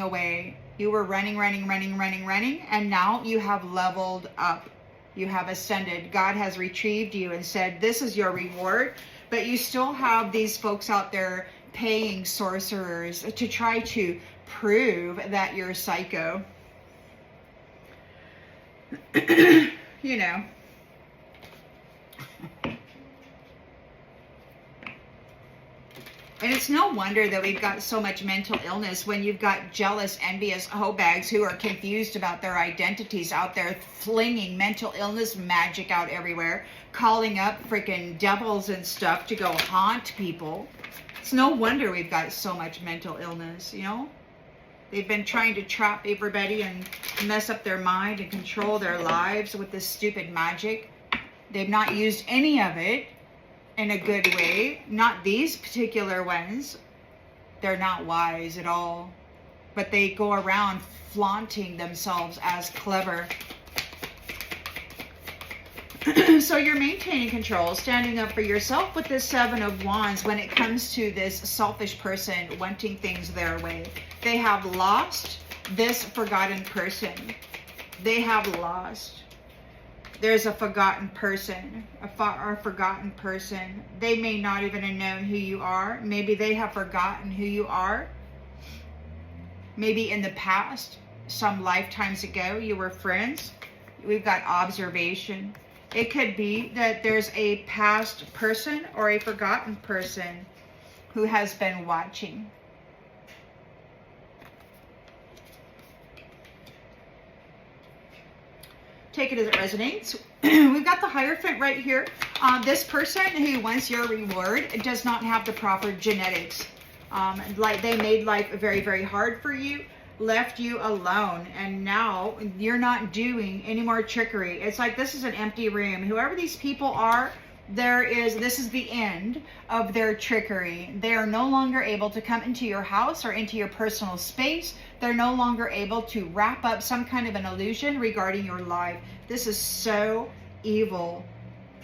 away, you were running, and now you have leveled up, you have ascended. God has retrieved you and said, this is your reward. But you still have these folks out there paying sorcerers to try to prove that you're psycho. You know. And it's no wonder that we've got so much mental illness when you've got jealous, envious hoe bags who are confused about their identities out there flinging mental illness magic out everywhere, calling up freaking devils and stuff to go haunt people. It's no wonder we've got so much mental illness, you know? They've been trying to trap everybody and mess up their mind and control their lives with this stupid magic. They've not used any of it in a good way. Not these particular ones. They're not wise at all. But they go around flaunting themselves as clever. So you're maintaining control, standing up for yourself with this Seven of Wands when it comes to this selfish person wanting things their way. They have lost this forgotten person. They have lost. There's a forgotten person, a forgotten person. They may not even have known who you are. Maybe they have forgotten who you are. Maybe in the past, some lifetimes ago, you were friends. We've got observation. It could be that there's a past person or a forgotten person who has been watching. Take it as it resonates. We've got the Hierophant right here. This person who wants your reward does not have the proper genetics. Like they made life very, very hard for you, left you alone, and now you're not doing any more trickery. It's like this is an empty room. Whoever these people are, this is the end of their trickery. They are no longer able to come into your house or into your personal space. They're no longer able to wrap up some kind of an illusion regarding your life. This is so evil.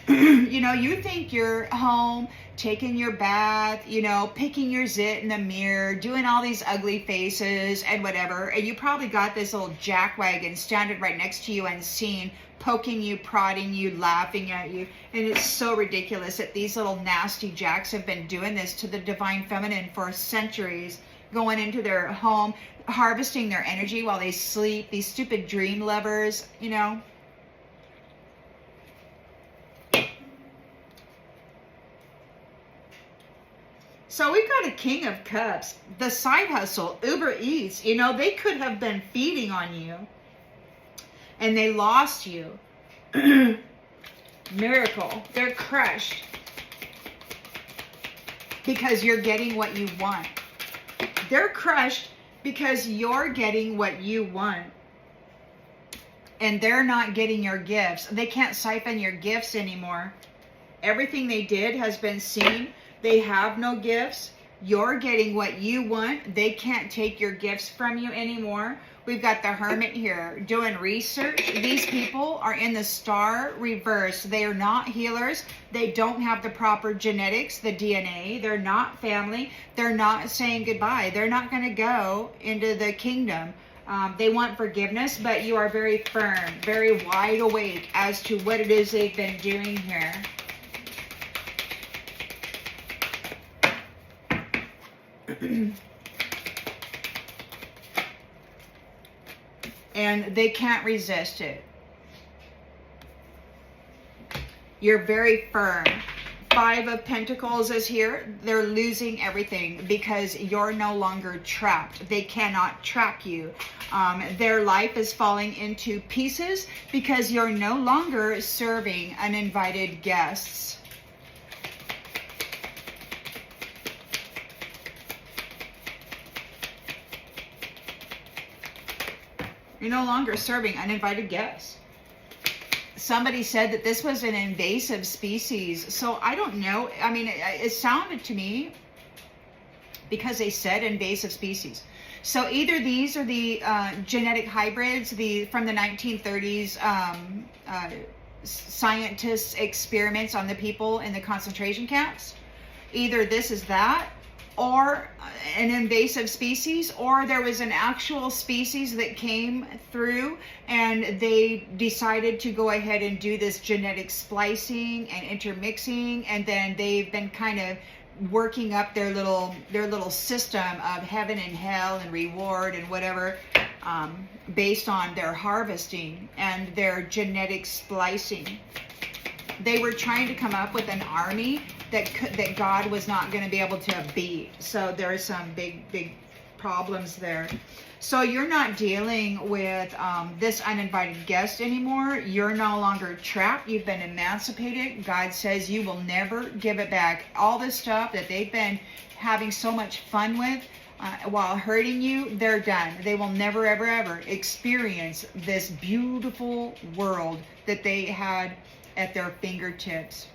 You know, you think you're home, taking your bath, you know, picking your zit in the mirror, doing all these ugly faces and whatever, and you probably got this little jackwagon standing right next to you unseen, poking you, prodding you, laughing at you. And it's so ridiculous that these little nasty jacks have been doing this to the divine feminine for centuries, going into their home, harvesting their energy while they sleep. These stupid dream lovers, you know. So we've got a King of Cups, the side hustle, Uber Eats. You know, they could have been feeding on you and they lost you. Miracle. They're crushed because you're getting what you want. They're crushed Because you're getting what you want. And they're not getting your gifts. They can't siphon your gifts anymore. Everything they did has been seen. They have no gifts. You're getting what you want. They can't take your gifts from you anymore. We've got the Hermit here doing research. These people are in the star reverse. They are not healers. They don't have the proper genetics, the DNA. They're not family. They're not saying goodbye. They're not going to go into the kingdom. They want forgiveness, but you are very firm, very wide awake as to what it is they've been doing here. And they can't resist it. You're very firm. 5 of Pentacles is here. They're losing everything because you're no longer trapped. They cannot trap you. Their life is falling into pieces because you're no longer serving uninvited guests. You're no longer serving uninvited guests. Somebody said that this was an invasive species. So I don't know. I mean, it sounded to me, because they said invasive species. So either these are the genetic hybrids, from the 1930s scientists' experiments on the people in the concentration camps. Either this is that, or an invasive species, or there was an actual species that came through and they decided to go ahead and do this genetic splicing and intermixing, and then they've been kind of working up their little system of heaven and hell and reward and whatever, based on their harvesting and their genetic splicing. They were trying to come up with an army that God was not going to be able to beat. So there are some big problems there. So you're not dealing with this uninvited guest anymore. You're no longer trapped. You've been emancipated. God says you will never give it back. All this stuff that they've been having so much fun with while hurting you, they're done. They will never, ever, ever experience this beautiful world that they had at their fingertips.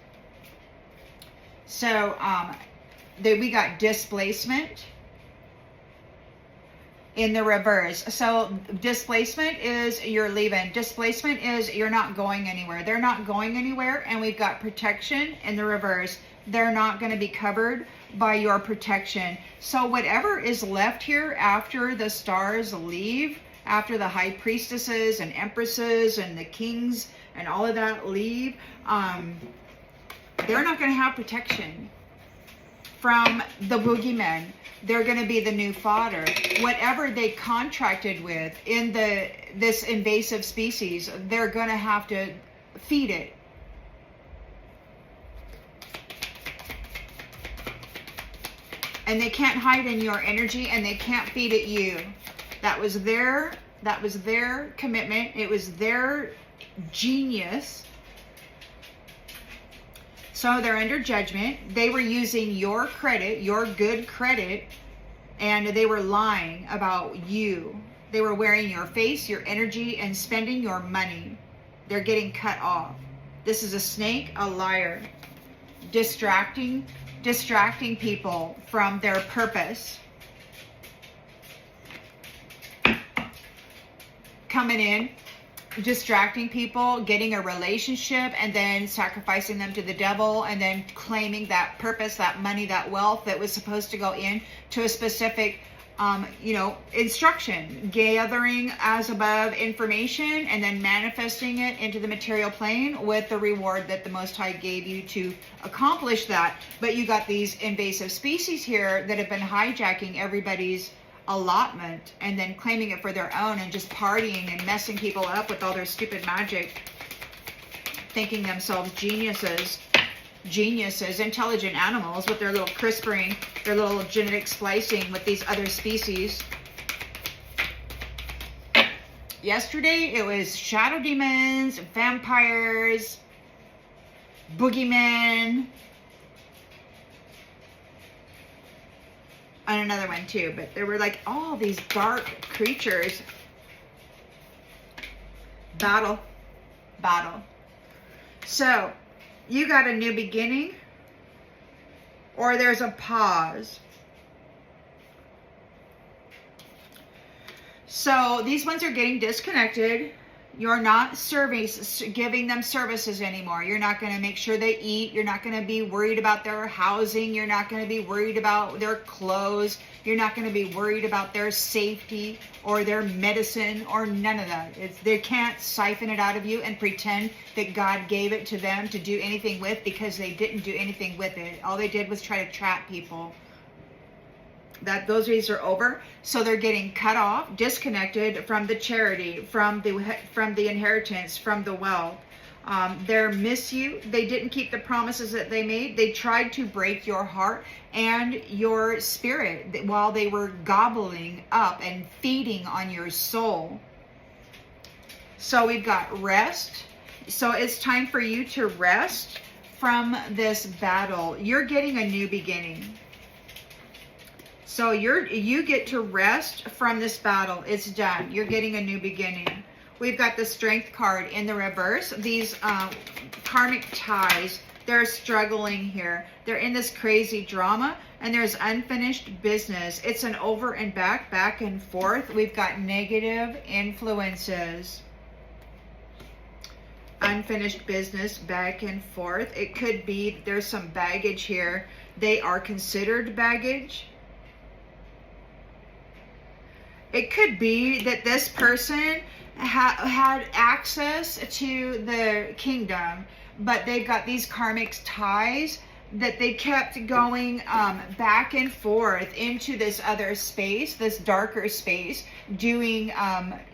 So we got displacement in the reverse. So displacement is you're leaving. Displacement is you're not going anywhere. They're not going anywhere. And we've got protection in the reverse. They're not going to be covered by your protection. So whatever is left here after the stars leave, after the high priestesses and empresses and the kings and all of that leave, they're not going to have protection from the boogeymen. They're going to be the new fodder. Whatever they contracted with in this invasive species, they're going to have to feed it. And they can't hide in your energy, and they can't feed it you. That was their commitment. It was their genius. So they're under judgment. They were using your credit, your good credit, and they were lying about you. They were wearing your face, your energy, and spending your money. They're getting cut off. This is a snake, a liar, distracting people from their purpose. Coming in, distracting people, getting a relationship, and then sacrificing them to the devil, and then claiming that purpose, that money, that wealth that was supposed to go in to a specific instruction, gathering as above information, and then manifesting it into the material plane with the reward that the Most High gave you to accomplish that. But you got these invasive species here that have been hijacking everybody's allotment and then claiming it for their own and just partying and messing people up with all their stupid magic, thinking themselves geniuses, intelligent animals with their little CRISPRing, their little genetic splicing with these other species. Yesterday it was shadow demons, vampires, boogeymen, And another one too, but there were like all these dark creatures. Battle. So you got a new beginning, or there's a pause. So these ones are getting disconnected. You're not giving them services anymore. You're not going to make sure they eat. You're not going to be worried about their housing. You're not going to be worried about their clothes. You're not going to be worried about their safety or their medicine or none of that. They can't siphon it out of you and pretend that God gave it to them to do anything with, because they didn't do anything with it. All they did was try to trap people. Those days are over. So they're getting cut off, disconnected from the charity, from the inheritance, from the wealth. They miss you. They didn't keep the promises that they made. They tried to break your heart and your spirit while they were gobbling up and feeding on your soul. So we've got rest. So it's time for you to rest from this battle. You're getting a new beginning. So you get to rest from this battle. It's done. You're getting a new beginning. We've got the Strength card in the reverse. These karmic ties, they're struggling here. They're in this crazy drama, and there's unfinished business. It's an over and back and forth. We've got negative influences. Unfinished business, back and forth. It could be there's some baggage here. They are considered baggage. It could be that this person had access to the kingdom, but they've got these karmic ties that they kept going back and forth into this other space, this darker space, doing,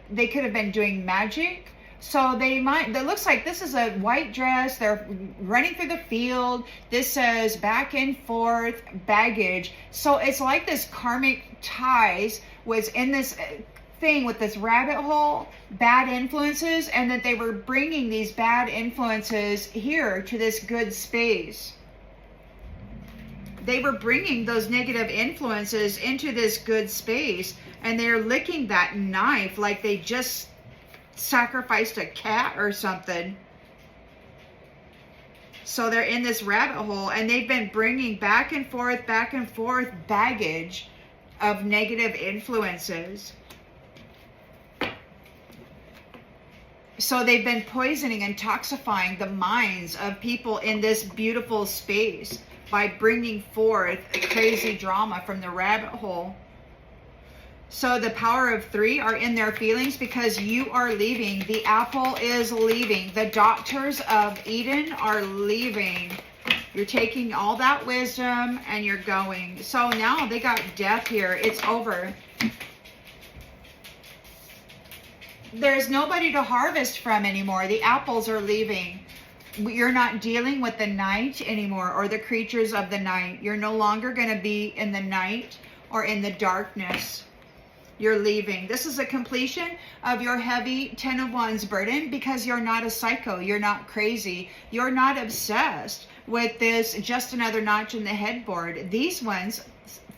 they could have been doing magic. So that looks like this is a white dress. They're running through the field. This says back and forth, baggage. So it's like this karmic ties was in this thing with this rabbit hole, bad influences, and that they were bringing these bad influences here to this good space. They were bringing those negative influences into this good space, and they're licking that knife like they just sacrificed a cat or something. So they're in this rabbit hole, and they've been bringing back and forth baggage of negative influences. So they've been poisoning and toxifying the minds of people in this beautiful space by bringing forth crazy drama from the rabbit hole. So the power of 3 are in their feelings because you are leaving. The apple is leaving. The doctors of Eden are leaving. You're taking all that wisdom and you're going. So now they got death here. It's over. There's nobody to harvest from anymore. The apples are leaving. You're not dealing with the night anymore, or the creatures of the night. You're no longer going to be in the night or in the darkness. You're leaving. This is a completion of your heavy 10 of Wands burden, because you're not a psycho. You're not crazy. You're not obsessed with this just another notch in the headboard. These ones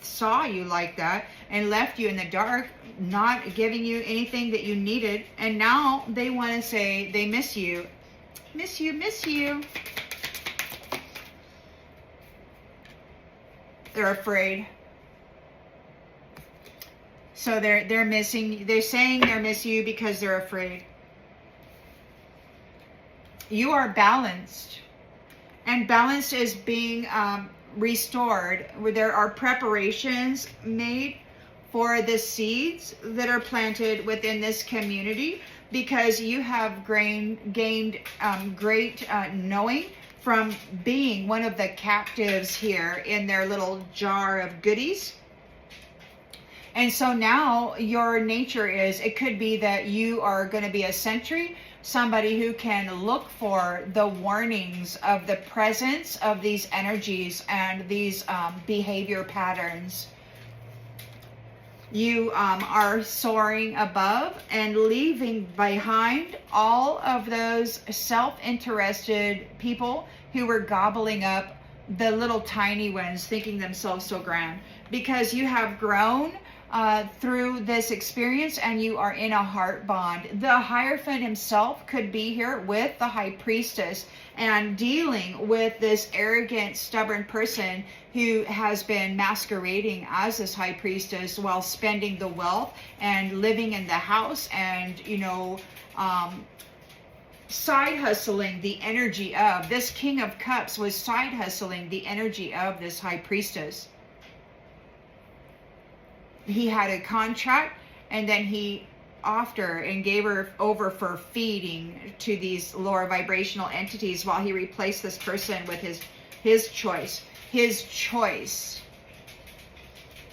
saw you like that and left you in the dark, not giving you anything that you needed. And now they want to say they miss you. Miss you, miss you. They're afraid. So they're missing. They're saying they miss you because they're afraid. You are balanced, and balance is being restored. Where there are preparations made for the seeds that are planted within this community, because you have gained great knowing from being one of the captives here in their little jar of goodies. And so now your nature is, it could be that you are going to be a sentry, somebody who can look for the warnings of the presence of these energies and these behavior patterns. You are soaring above and leaving behind all of those self-interested people who were gobbling up the little tiny ones thinking themselves so grand, because you have grown through this experience and you are in a heart bond. The Hierophant himself could be here with the High Priestess and dealing with this arrogant, stubborn person who has been masquerading as this High Priestess while spending the wealth and living in the house and, you know, side hustling the energy of this King of Cups, was side hustling the energy of this High Priestess. He had a contract and then he offed her and gave her over for feeding to these lower vibrational entities while he replaced this person with his choice.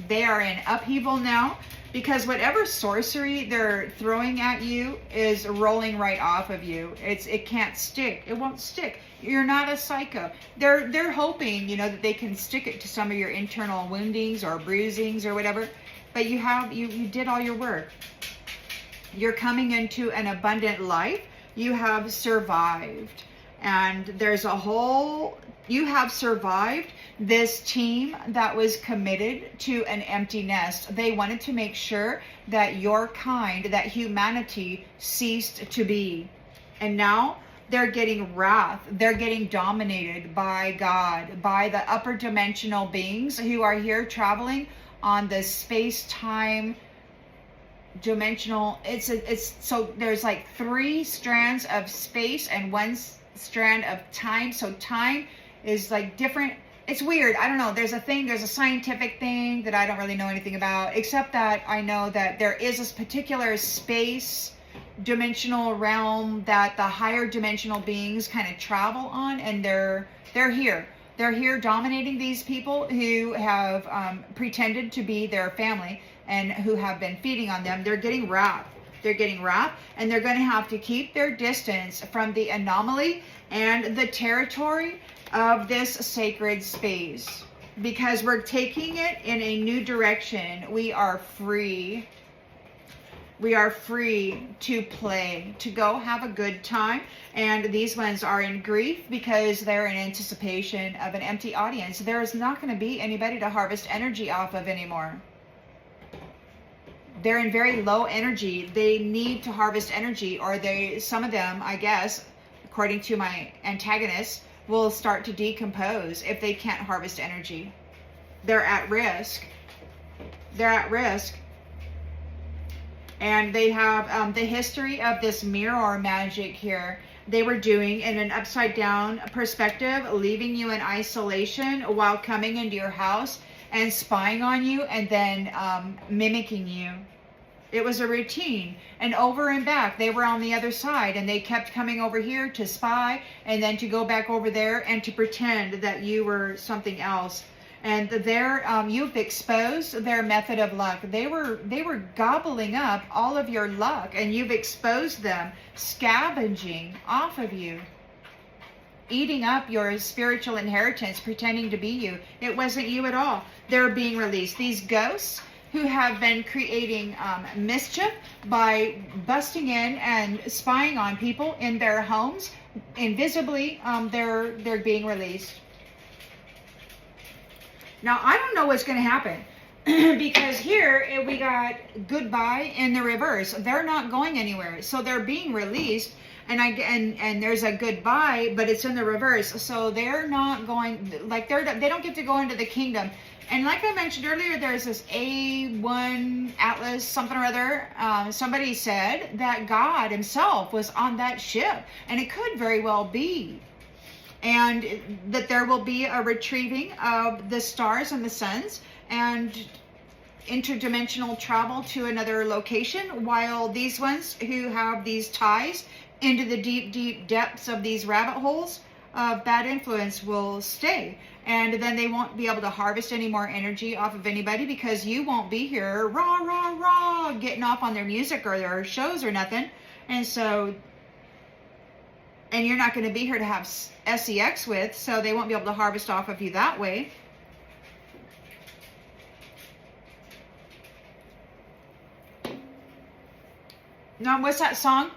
They are in upheaval now, because whatever sorcery they're throwing at you is rolling right off of you. It can't stick. It won't stick. You're not a psycho. They're hoping, you know, that they can stick it to some of your internal woundings or bruisings or whatever. But you did all your work. You're coming into an abundant life. You have survived. And there's you have survived this team that was committed to an empty nest. They wanted to make sure that your kind, that humanity, ceased to be. And now they're getting wrath. They're getting dominated by God, by the upper dimensional beings who are here traveling on the space-time dimensional. So there's like 3 strands of space and 1 strand of time. So time is like different. It's weird. I don't know. There's a scientific thing that I don't really know anything about, except that I know that there is this particular space dimensional realm that the higher dimensional beings kind of travel on, and they're here. They're here dominating these people who have pretended to be their family and who have been feeding on them. They're getting wrath. And they're going to have to keep their distance from the anomaly and the territory of this sacred space, because we're taking it in a new direction. We are free. We are free to play, to go have a good time. And these ones are in grief because they're in anticipation of an empty audience. There is not going to be anybody to harvest energy off of anymore. They're in very low energy. They need to harvest energy, or some of them, I guess, according to my antagonist, will start to decompose if they can't harvest energy. They're at risk. And they have the history of this mirror magic here. They were doing in an upside down perspective, leaving you in isolation while coming into your house and spying on you and then mimicking you. It was a routine, and over and back. They were on the other side, and they kept coming over here to spy and then to go back over there and to pretend that you were something else. And you've exposed their method of luck. They were gobbling up all of your luck, and you've exposed them, scavenging off of you, eating up your spiritual inheritance, pretending to be you. It wasn't you at all. They're being released. These ghosts who have been creating mischief by busting in and spying on people in their homes invisibly, they're being released. Now, I don't know what's going to happen because here we got goodbye in the reverse. They're not going anywhere. So they're being released, and there's a goodbye, but it's in the reverse. So they're not going, like they don't get to go into the kingdom. And like I mentioned earlier, there's this A1 Atlas, something or other. Somebody said that God himself was on that ship, and it could very well be. And that there will be a retrieving of the stars and the suns and interdimensional travel to another location, while these ones who have these ties into the deep, deep depths of these rabbit holes of bad influence will stay. And then they won't be able to harvest any more energy off of anybody, because you won't be here rah, rah, rah, getting off on their music or their shows or nothing. And so, and you're not going to be here to have sex with, so they won't be able to harvest off of you that way. Now, what's that song?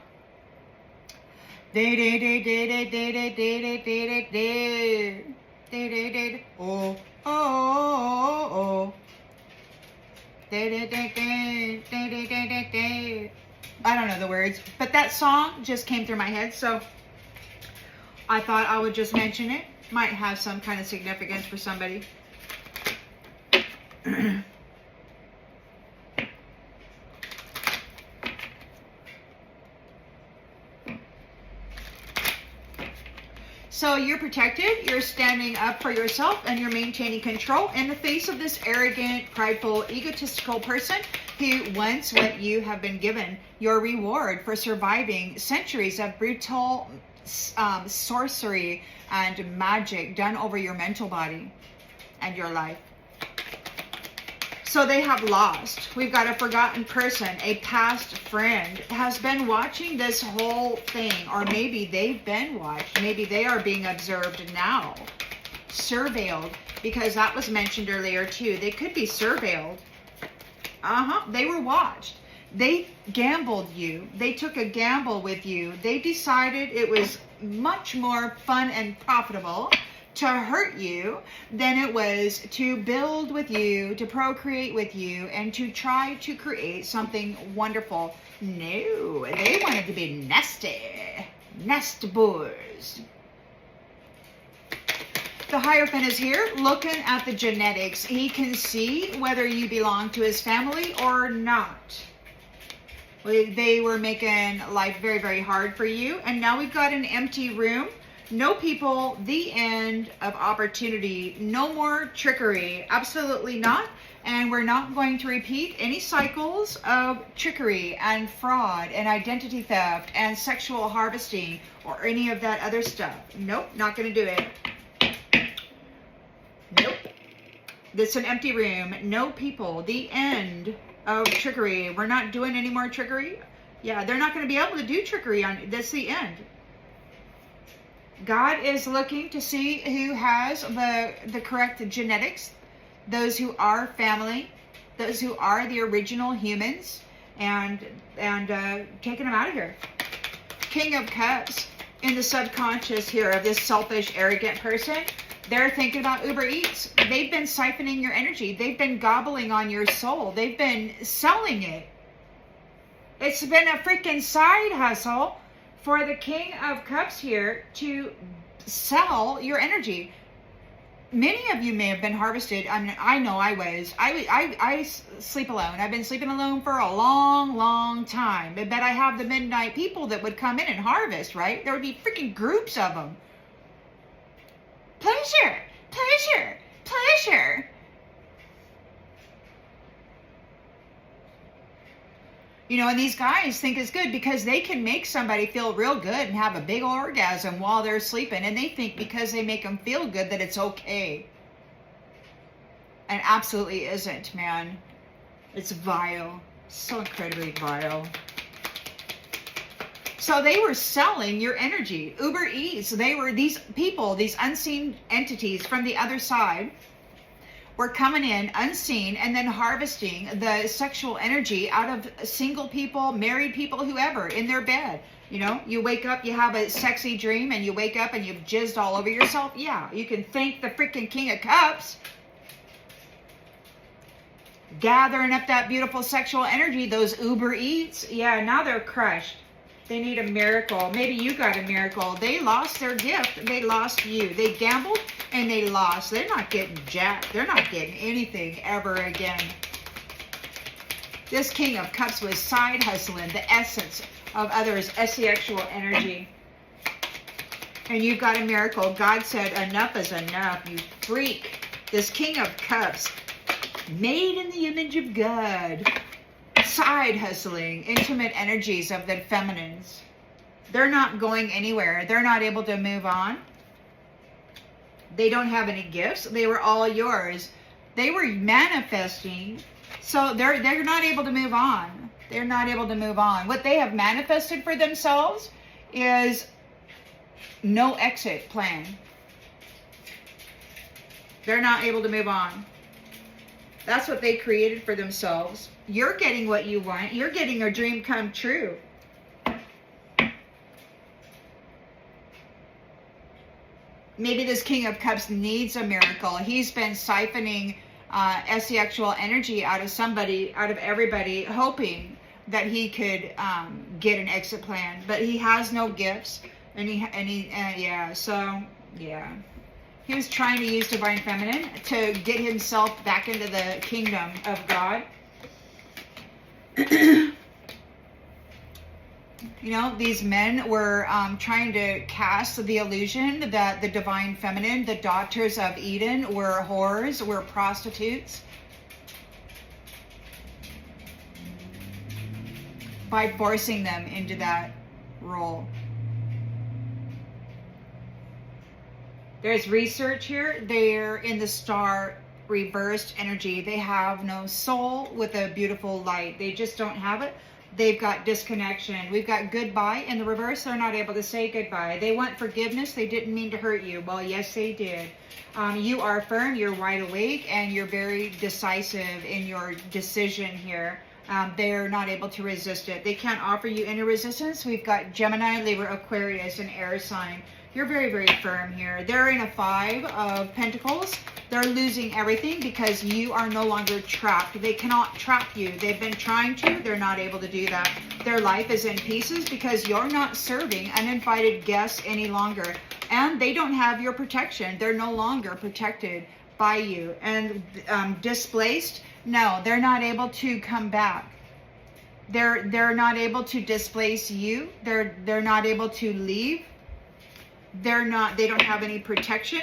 Oh, oh, oh, oh. I don't know the words, but that song just came through my head, so I thought I would just mention it. Might have some kind of significance for somebody. So you're protected, you're standing up for yourself, and you're maintaining control in the face of this arrogant, prideful, egotistical person who wants what you have been given. Your reward for surviving centuries of brutal sorcery and magic done over your mental body and your life. So they have lost. We've got a forgotten person, a past friend, has been watching this whole thing, or maybe they've been watched. Maybe they are being observed now, surveilled, because that was mentioned earlier too. They could be surveilled. They were watched. They gambled you. They took a gamble with you. They decided it was much more fun and profitable to hurt you than it was to build with you, to procreate with you, and to try to create something wonderful. No, they wanted to be nasty, nest boys. The Hierophant is here looking at the genetics. He can see whether you belong to his family or not. They were making life very, very hard for you, and now we've got an empty room. No people, the end of opportunity. No more trickery. Absolutely not. And we're not going to repeat any cycles of trickery and fraud and identity theft and sexual harvesting or any of that other stuff. Nope, not going to do it. Nope. This is an empty room. No people. The end of trickery. We're not doing any more trickery. Yeah, they're not going to be able to do trickery on. That's the end. God is looking to see who has the correct genetics, those who are family, those who are the original humans, and taking them out of here. King of Cups in the subconscious here of this selfish, arrogant person. They're thinking about Uber Eats. They've been siphoning your energy. They've been gobbling on your soul. They've been selling it. It's been a freaking side hustle for the King of Cups here to sell your energy. Many of you may have been harvested. I mean, I know I was. I sleep alone. I've been sleeping alone for a long, long time. But I have the midnight people that would come in and harvest, right? There would be freaking groups of them. Pleasure, pleasure, pleasure. You know, and these guys think it's good because they can make somebody feel real good and have a big orgasm while they're sleeping. And they think because they make them feel good that it's okay. And absolutely isn't, man. It's vile. So incredibly vile. So they were selling your energy. Uber Eats, they were these people, these unseen entities from the other side were coming in unseen and then harvesting the sexual energy out of single people, married people, whoever, in their bed. You know, you wake up, you have a sexy dream, and you wake up and you've jizzed all over yourself. Yeah, you can thank the freaking King of Cups. Gathering up that beautiful sexual energy, those Uber Eats. Yeah, now they're crushed. They need a miracle. Maybe you got a miracle. They lost their gift. They lost you. They gambled and they lost. They're not getting jack. They're not getting anything ever again. This King of Cups was side hustling the essence of others' sexual energy. And you've got a miracle. God said, enough is enough, you freak. This King of Cups, made in the image of God. Side hustling, intimate energies of the feminines. They're not going anywhere. They're not able to move on. They don't have any gifts. They were all yours. They were manifesting. So they're not able to move on. They're not able to move on. What they have manifested for themselves is no exit plan. They're not able to move on. That's what they created for themselves. You're getting what you want. You're getting your dream come true. maybe this King of Cups needs a miracle. He's been siphoning sexual energy out of somebody, out of everybody, hoping that he could get an exit plan, but he has no gifts, and yeah, so yeah, he was trying to use divine feminine to get himself back into the kingdom of God. You know, these men were trying to cast the illusion that the divine feminine, the daughters of Eden, were whores, were prostitutes, by forcing them into that role. There's research here. They're in the star reversed energy. They have no soul with a beautiful light. They just don't have it. They've got disconnection. We've got goodbye in the reverse. They're not able to say goodbye. They want forgiveness. They didn't mean to hurt you. Well, yes, they did. You are firm, you're wide awake, and you're very decisive in your decision here. They're not able to resist it. They can't offer you any resistance. We've got Gemini, Libra, Aquarius, and air sign. You're very, very firm here. They're in a 5 of Pentacles. They're losing everything because you are no longer trapped. They cannot trap you. They've been trying to. They're not able to do that. Their life is in pieces because you're not serving uninvited guests any longer. And they don't have your protection. They're no longer protected by you. And displaced, no, they're not able to come back. They're not able to displace you. They're not able to leave. They don't have any protection.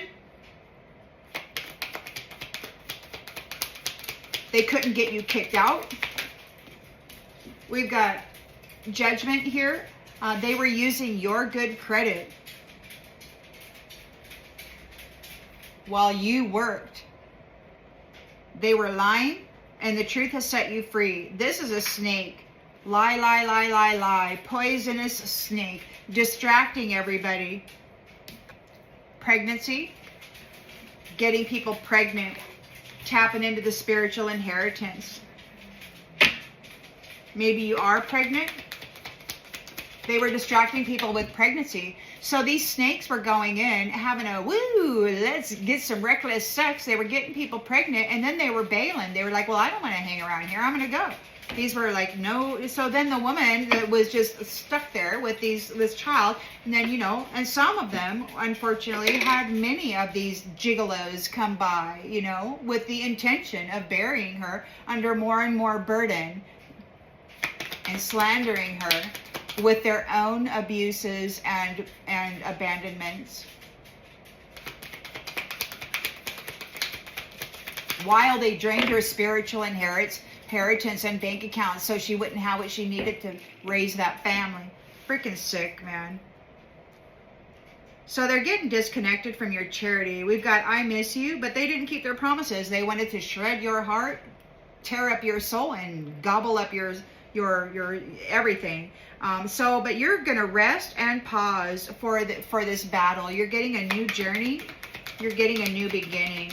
They couldn't get you kicked out. We've got Judgment here. They were using your good credit while you worked. They were lying, and the truth has set you free. This is a snake. Lie, lie, lie, lie, lie. Poisonous snake. Distracting everybody. Pregnancy. Getting people pregnant. Tapping into the spiritual inheritance. Maybe you are pregnant. They were distracting people with pregnancy. So these snakes were going in, having a woo, let's get some reckless sex. They were getting people pregnant, and then they were bailing. They were like, well, I don't want to hang around here. I'm going to go. These were like, no. So then the woman that was just stuck there with this child, and then, you know, and some of them, unfortunately, had many of these gigolos come by, you know, with the intention of burying her under more and more burden and slandering her with their own abuses and abandonments. While they drained her spiritual inheritance and bank accounts so she wouldn't have what she needed to raise that family. Freaking sick, man. So they're getting disconnected from your charity. We've got I miss you, but they didn't keep their promises. They wanted to shred your heart, tear up your soul, and gobble up your everything. But you're gonna rest and pause for this battle. You're getting a new journey. You're getting a new beginning.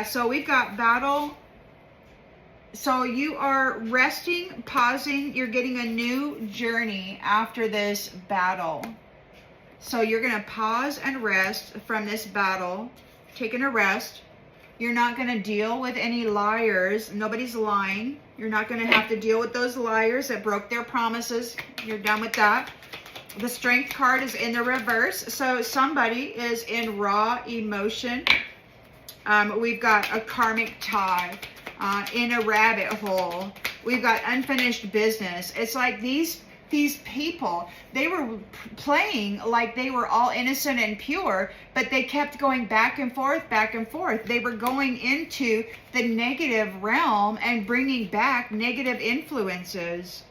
So we've got battle. So you are resting, pausing. You're getting a new journey after this battle. So you're gonna pause and rest from this battle, taking a rest. You're not going to deal with any liars. Nobody's lying. You're not going to have to deal with those liars that broke their promises. You're done with that. The Strength card is in the reverse. So somebody is in raw emotion. We've got a karmic tie in a rabbit hole. We've got unfinished business. It's like these people, they were playing like they were all innocent and pure, but they kept going back and forth, back and forth. They were going into the negative realm and bringing back negative influences.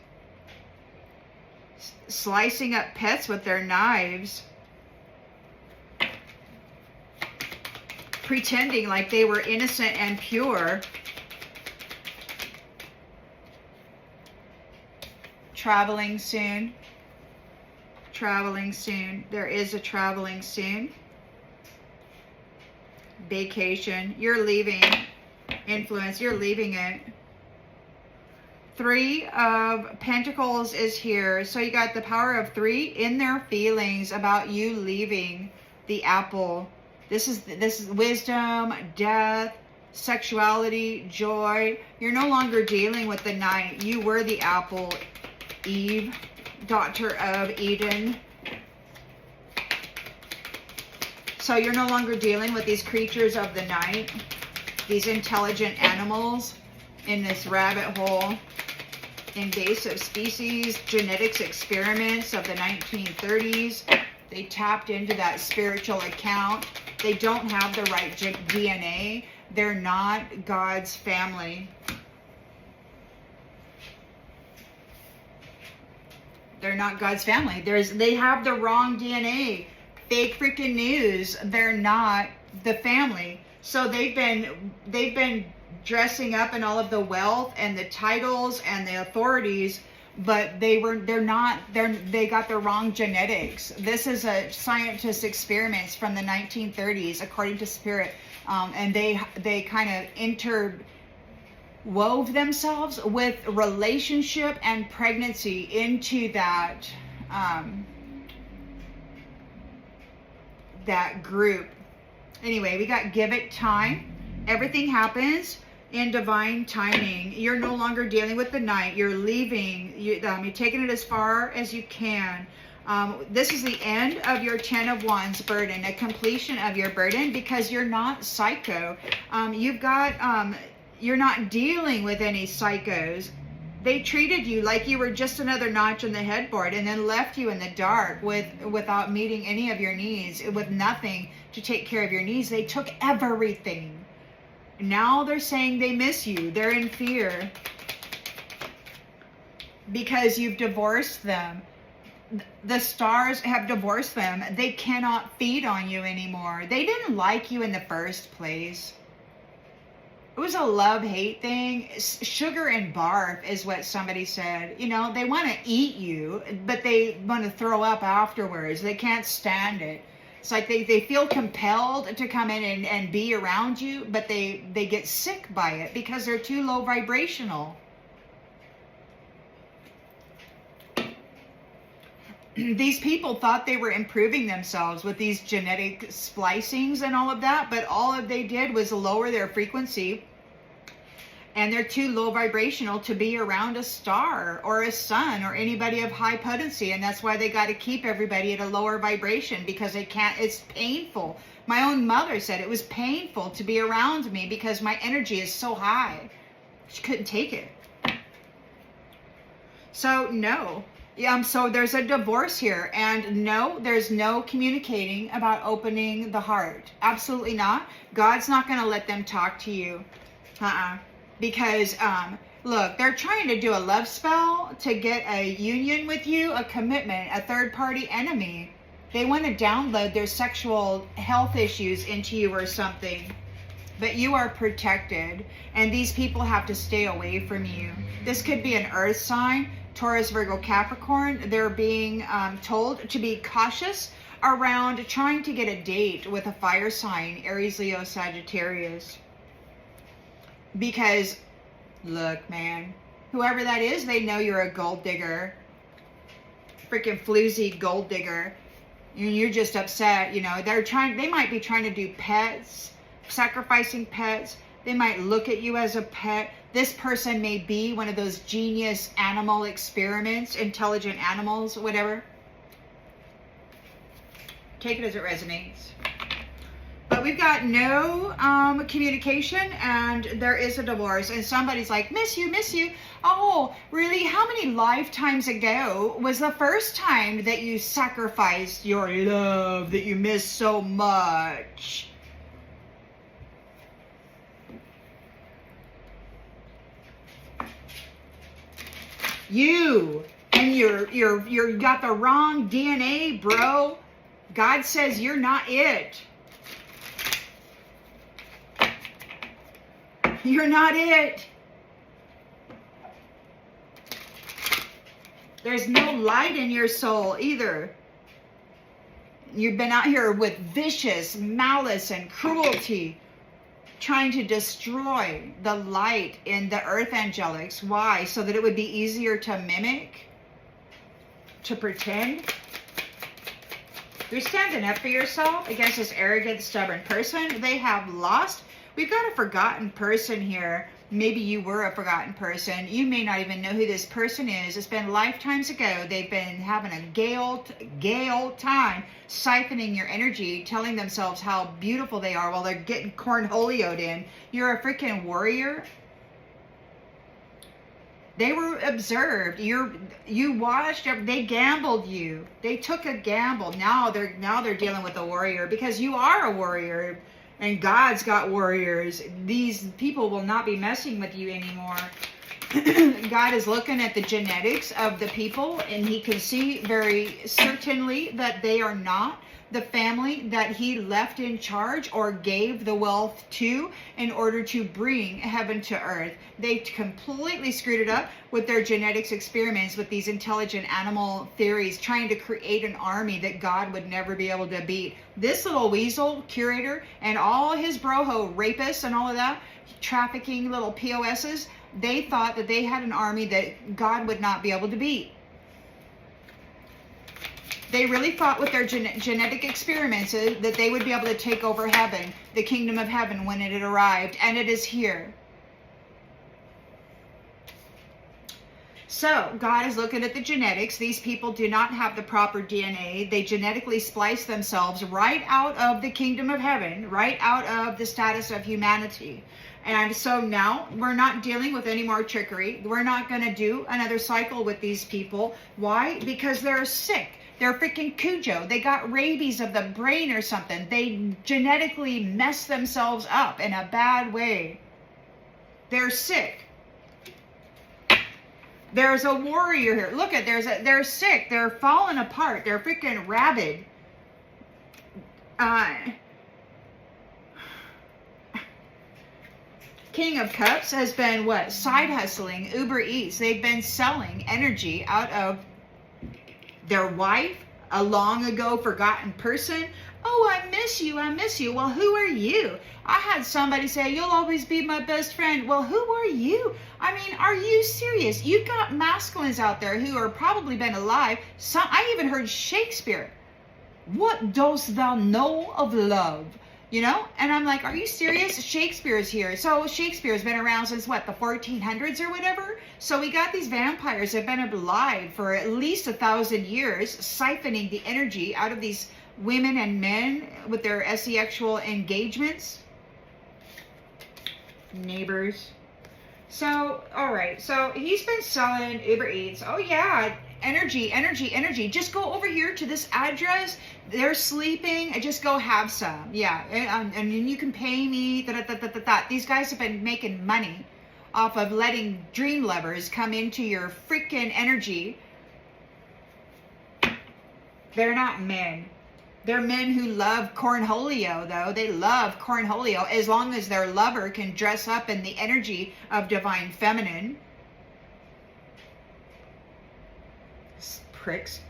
Slicing up pets with their knives. Pretending like they were innocent and pure. Traveling soon. Traveling soon. There is a traveling soon. Vacation. You're leaving. Influence. You're leaving it. Three of Pentacles is here. So you got the power of three in their feelings about you leaving the apple. This is wisdom, death, sexuality, joy. You're no longer dealing with the Knight. You were the apple, Eve, daughter of Eden. So you're no longer dealing with these creatures of the night, these intelligent animals in this rabbit hole, invasive species, genetics experiments of the 1930s. They tapped into that spiritual account. They don't have the right DNA. They're not God's family. They're not God's family. They have the wrong DNA. Fake freaking news. They're not the family. So they've been dressing up in all of the wealth and the titles and the authorities, but they got the wrong genetics. This is a scientist experiments from the 1930s, according to Spirit, and they kind of interwove themselves with relationship and pregnancy into that that group. Anyway, we got give it time. Everything happens in divine timing. You're no longer dealing with the night. You're leaving. You're taking it as far as you can. This is the end of your 10 of Wands burden, a completion of your burden, because you're not psycho. You're not dealing with any psychos. They treated you like you were just another notch in the headboard and then left you in the dark without meeting any of your needs, with nothing to take care of your needs. They took everything. Now they're saying they miss you. They're in fear because you've divorced them. The stars have divorced them. They cannot feed on you anymore. They didn't like you in the first place. It was a love-hate thing. Sugar and barf is what somebody said. You know, they want to eat you, but they want to throw up afterwards. They can't stand it. It's like they feel compelled to come in and be around you, but they get sick by it because they're too low vibrational. These people thought they were improving themselves with these genetic splicings and all of that, but all they did was lower their frequency, and they're too low vibrational to be around a star or a sun or anybody of high potency, and that's why they got to keep everybody at a lower vibration, because they can't. It's painful. My own mother said it was painful to be around me because my energy is so high. She couldn't take it. So no. So there's a divorce here, and no, there's no communicating about opening the heart. Absolutely not. God's not going to let them talk to you. Because, look, they're trying to do a love spell to get a union with you, a commitment, a third-party enemy. They want to download their sexual health issues into you or something. But you are protected, and these people have to stay away from you. This could be an earth sign. Taurus, Virgo, Capricorn. They're being told to be cautious around trying to get a date with a fire sign, Aries, Leo, Sagittarius. Because, look, man, whoever that is, they know you're a gold digger. Freaking floozy gold digger. And you're just upset, you know. They might be trying to do pets, sacrificing pets. They might look at you as a pet. This person may be one of those genius animal experiments, intelligent animals, whatever. Take it as it resonates. But we've got no communication, and there is a divorce. And somebody's like, miss you, miss you. Oh, really? How many lifetimes ago was the first time that you sacrificed your love that you miss so much? You and you're got the wrong DNA, bro. God says you're not it. You're not it. There's no light in your soul either. You've been out here with vicious malice and cruelty. trying to destroy the light in the earth angelics. Why? So that it would be easier to mimic, to pretend. You're standing up for yourself against this arrogant, stubborn person. They have lost. We've got a forgotten person here. Maybe you were a forgotten person. You may not even know who this person is. It's been lifetimes ago. They've been having a gay old time siphoning your energy, telling themselves how beautiful they are while they're getting cornholioed in. You're a freaking warrior. They were observed. You watched. They gambled you. They took a gamble. Now they're dealing with a warrior, because you are a warrior. And God's got warriors. These people will not be messing with you anymore. God is looking at the genetics of the people, and he can see very certainly that they are not the family that he left in charge or gave the wealth to in order to bring heaven to earth. They completely screwed it up with their genetics experiments, with these intelligent animal theories, trying to create an army that God would never be able to beat. This little weasel curator and all his broho rapists and all of that, trafficking little POSs, they thought that they had an army that God would not be able to beat. They really thought with their genetic experiments that they would be able to take over heaven, the kingdom of heaven, when it had arrived, and it is here. So God is looking at the genetics. These people do not have the proper DNA. They genetically splice themselves right out of the kingdom of heaven, right out of the status of humanity. And so now we're not dealing with any more trickery. We're not going to do another cycle with these people. Why? Because they're sick. They're freaking Cujo. They got rabies of the brain or something. They genetically mess themselves up in a bad way. They're sick. There's a warrior here. Look at, they're sick. They're falling apart. They're freaking rabid. King of Cups has been what? Side hustling, Uber Eats. They've been selling energy out of their wife, a long ago forgotten person. Oh, I miss you. I miss you. Well, who are you? I had somebody say, you'll always be my best friend. Well, who are you? I mean, are you serious? You've got masculines out there who are probably been alive. I even heard Shakespeare. What dost thou know of love? You know? And I'm like, are you serious? Shakespeare's here. So Shakespeare's been around since what, the 1400s or whatever? So we got these vampires that have been alive for at least 1,000 years, siphoning the energy out of these women and men with their sexual engagements. Neighbors. So, all right. So he's been selling Uber Eats. Oh yeah. Energy, energy, energy. Just go over here to this address. They're sleeping. And just go have some. Yeah. And you can pay me. These guys have been making money off of letting dream lovers come into your freaking energy. They're not men. They're men who love cornholio, though. They love cornholio as long as their lover can dress up in the energy of divine feminine. Pricks.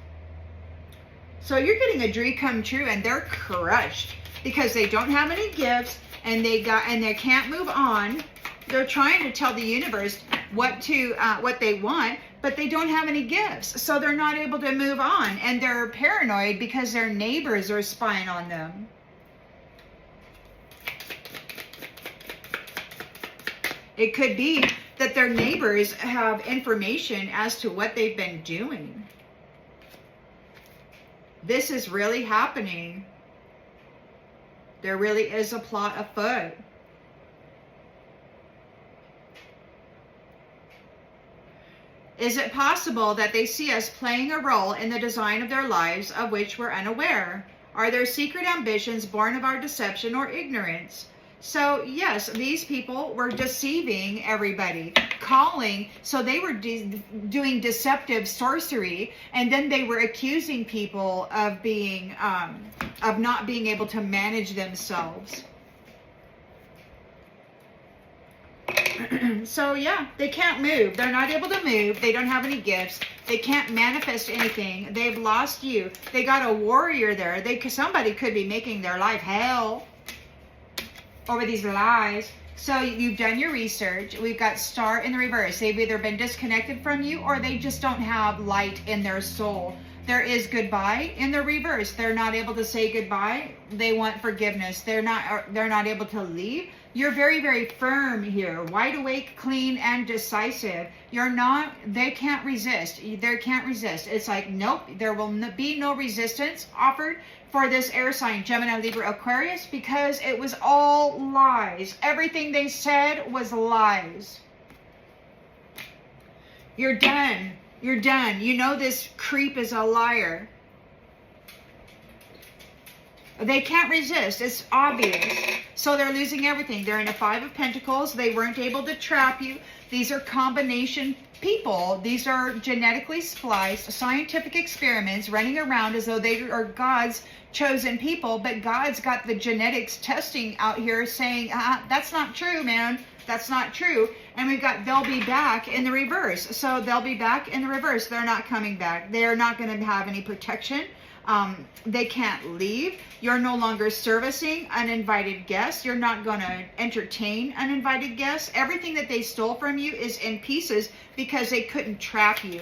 So you're getting a dream come true, and they're crushed because they don't have any gifts, and they can't move on. They're trying to tell the universe what they want, but they don't have any gifts, so they're not able to move on, and they're paranoid because their neighbors are spying on them. It could be that their neighbors have information as to what they've been doing. This is really happening. There really is a plot afoot. Is it possible that they see us playing a role in the design of their lives of which we're unaware? Are there secret ambitions born of our deception or ignorance? So yes, these people were deceiving everybody, calling, so they were doing deceptive sorcery, and then they were accusing people of being, of not being able to manage themselves. So yeah, they can't move. They're not able to move. They don't have any gifts. They can't manifest anything. They've lost you. They got a warrior there. Somebody could be making their life hell. over these lies. So you've done your research. We've got Star in the reverse. They've either been disconnected from you or they just don't have light in their soul. There is goodbye in the reverse. They're not able to say goodbye. They want forgiveness. They're not able to leave. You're very, very firm here. Wide awake, clean, and decisive. You're not, they can't resist. They can't resist. It's like, nope, there will be no resistance offered for this air sign, Gemini, Libra, Aquarius, because it was all lies. Everything they said was lies. You're done. You're done. You know this creep is a liar. They can't resist. It's obvious. So they're losing everything. They're in a 5 of Pentacles. They weren't able to trap you. These are combination people. These are genetically spliced, scientific experiments running around as though they are God's chosen people. But God's got the genetics testing out here saying, that's not true, man. That's not true. And we've got they'll be back in the reverse. So they'll be back in the reverse. They're not coming back. They're not going to have any protection. They can't leave. You're no longer servicing uninvited guests. You're not going to entertain uninvited guests. Everything that they stole from you is in pieces because they couldn't trap you.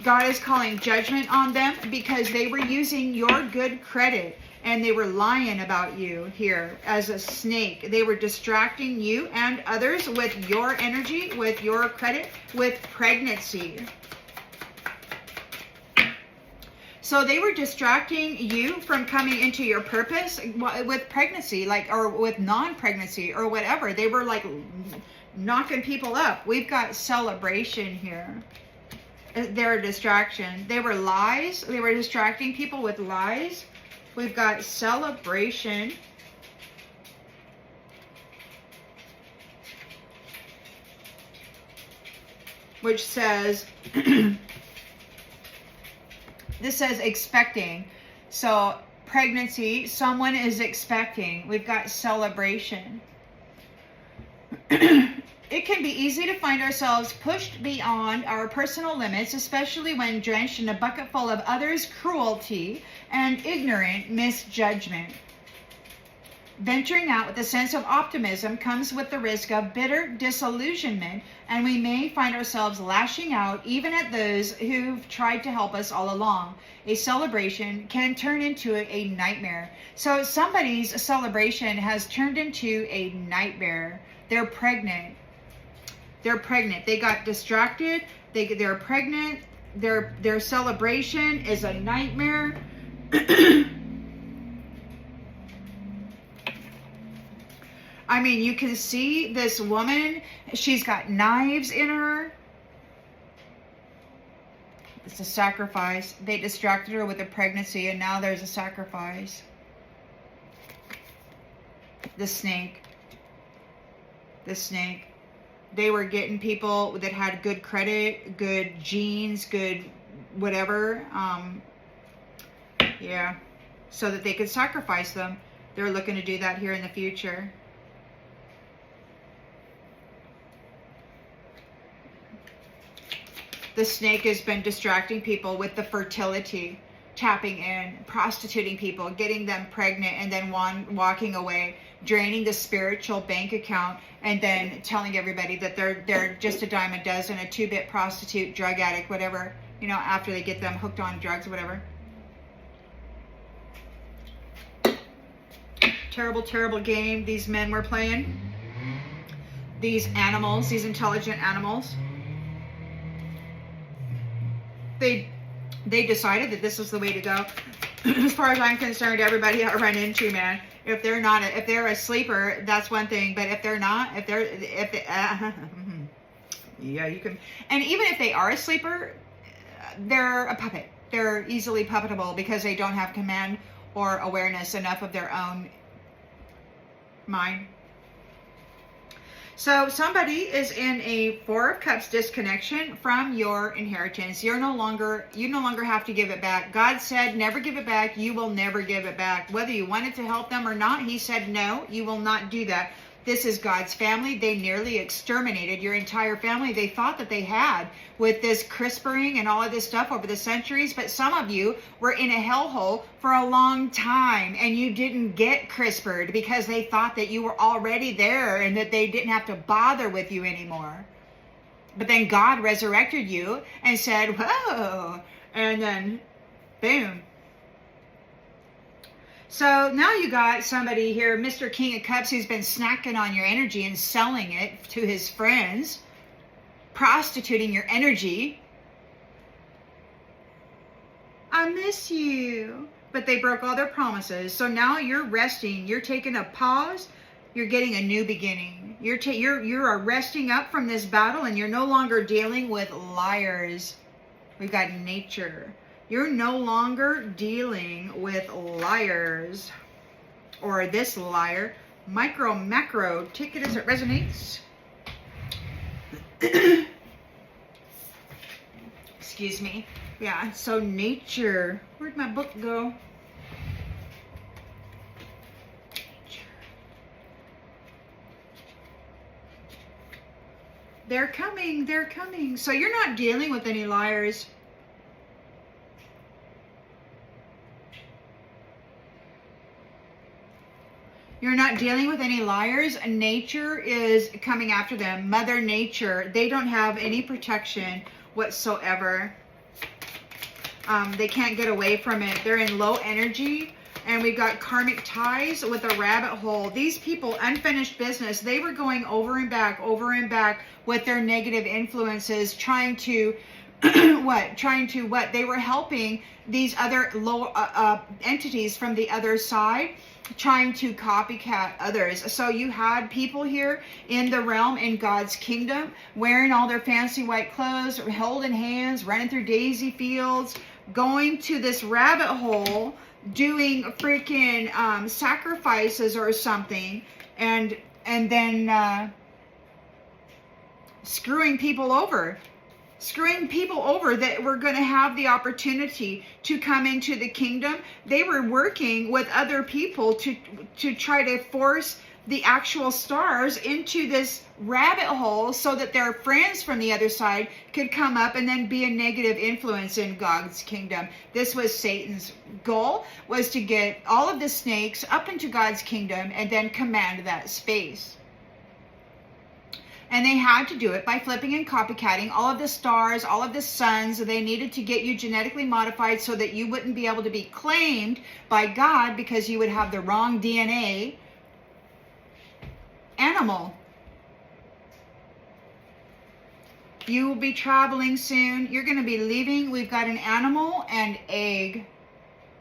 God is calling judgment on them because they were using your good credit and they were lying about you here as a snake. They were distracting you and others with your energy, with your credit, with pregnancy. So they were distracting you from coming into your purpose with pregnancy, or with non-pregnancy or whatever. They were like knocking people up. We've got celebration here. They're a distraction. They were lies. They were distracting people with lies. We've got celebration. Which says... This says expecting. So pregnancy, someone is expecting. We've got celebration. It can be easy to find ourselves pushed beyond our personal limits, especially when drenched in a bucket full of others' cruelty and ignorant misjudgment. Venturing out with a sense of optimism comes with the risk of bitter disillusionment, and we may find ourselves lashing out even at those who've tried to help us all along. A celebration can turn into a nightmare. So somebody's celebration has turned into a nightmare. They're pregnant. They're pregnant. They got distracted. They're pregnant. Their celebration is a nightmare. I mean, you can see this woman, she's got knives in her. It's a sacrifice. They distracted her with a pregnancy, and now there's a sacrifice. The snake. The snake. They were getting people that had good credit, good genes, good whatever. Yeah. So that they could sacrifice them. They're looking to do that here in the future. The snake has been distracting people with the fertility, tapping in, prostituting people, getting them pregnant, and then walking away, draining the spiritual bank account, and then telling everybody that they're just a dime a dozen, a 2-bit prostitute, drug addict, whatever, you know, after they get them hooked on drugs, whatever. Terrible, terrible game these men were playing. These animals, these intelligent animals. They decided that this was the way to go. As far as I'm concerned, everybody I run into, man, if they're a sleeper, that's one thing. But if they're not, yeah, you can. And even if they are a sleeper, they're a puppet. They're easily puppetable because they don't have command or awareness enough of their own mind. So somebody is in a 4 of Cups disconnection from your inheritance. You no longer have to give it back. God said, never give it back. You will never give it back. Whether you wanted to help them or not, he said, no, you will not do that. This is God's family. They nearly exterminated your entire family. They thought that they had with this CRISPRing and all of this stuff over the centuries. But some of you were in a hellhole for a long time and you didn't get CRISPRed because they thought that you were already there and that they didn't have to bother with you anymore. But then God resurrected you and said, whoa, and then boom. So now you got somebody here, Mr. King of Cups, who's been snacking on your energy and selling it to his friends, prostituting your energy. I miss you. But they broke all their promises. So now you're resting. You're taking a pause. You're getting a new beginning. You're resting up from this battle, and you're no longer dealing with liars. We've got nature. You're no longer dealing with liars. Or this liar. Micro, macro. Take it as it resonates. Excuse me. Yeah, so nature. Where'd my book go? They're coming. They're coming. So you're not dealing with any liars. You're not dealing with any liars. Nature is coming after them. Mother Nature. They don't have any protection whatsoever. They can't get away from it. They're in low energy. And we've got karmic ties with a rabbit hole. These people, unfinished business. They were going over and back with their negative influences, trying to what? They were helping these other low entities from the other side, trying to copycat others. So you had people here in the realm, in God's kingdom, wearing all their fancy white clothes, holding hands, running through daisy fields, going to this rabbit hole, doing freaking sacrifices or something, and then screwing people over that were going to have the opportunity to come into the kingdom. They were working with other people to try to force the actual stars into this rabbit hole so that their friends from the other side could come up and then be a negative influence in God's kingdom. This was Satan's goal, was to get all of the snakes up into God's kingdom and then command that space. And they had to do it by flipping and copycatting all of the stars, all of the suns. They needed to get you genetically modified so that you wouldn't be able to be claimed by God because you would have the wrong DNA. Animal. You will be traveling soon. You're going to be leaving. We've got an animal and egg.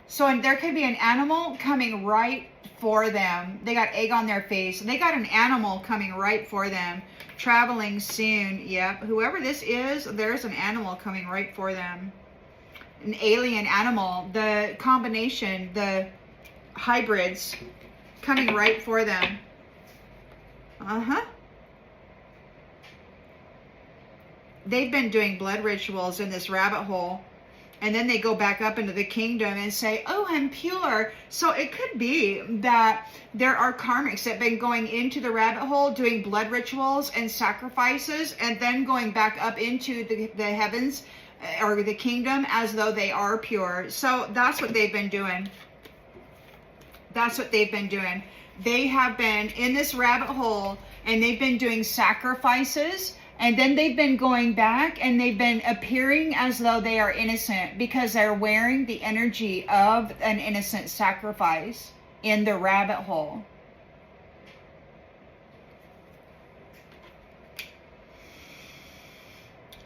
So there could be an animal coming right for them. They got egg on their face. They got an animal coming right for them. Traveling soon. Yep. Whoever this is, there's an animal coming right for them. An alien animal. The combination, the hybrids coming right for them. They've been doing blood rituals in this rabbit hole. And then they go back up into the kingdom and say, oh, I'm pure. So it could be that there are karmics that have been going into the rabbit hole, doing blood rituals and sacrifices, and then going back up into the heavens or the kingdom as though they are pure. So that's what they've been doing. That's what they've been doing. They have been in this rabbit hole and they've been doing sacrifices. And then they've been going back and they've been appearing as though they are innocent because they're wearing the energy of an innocent sacrifice in the rabbit hole.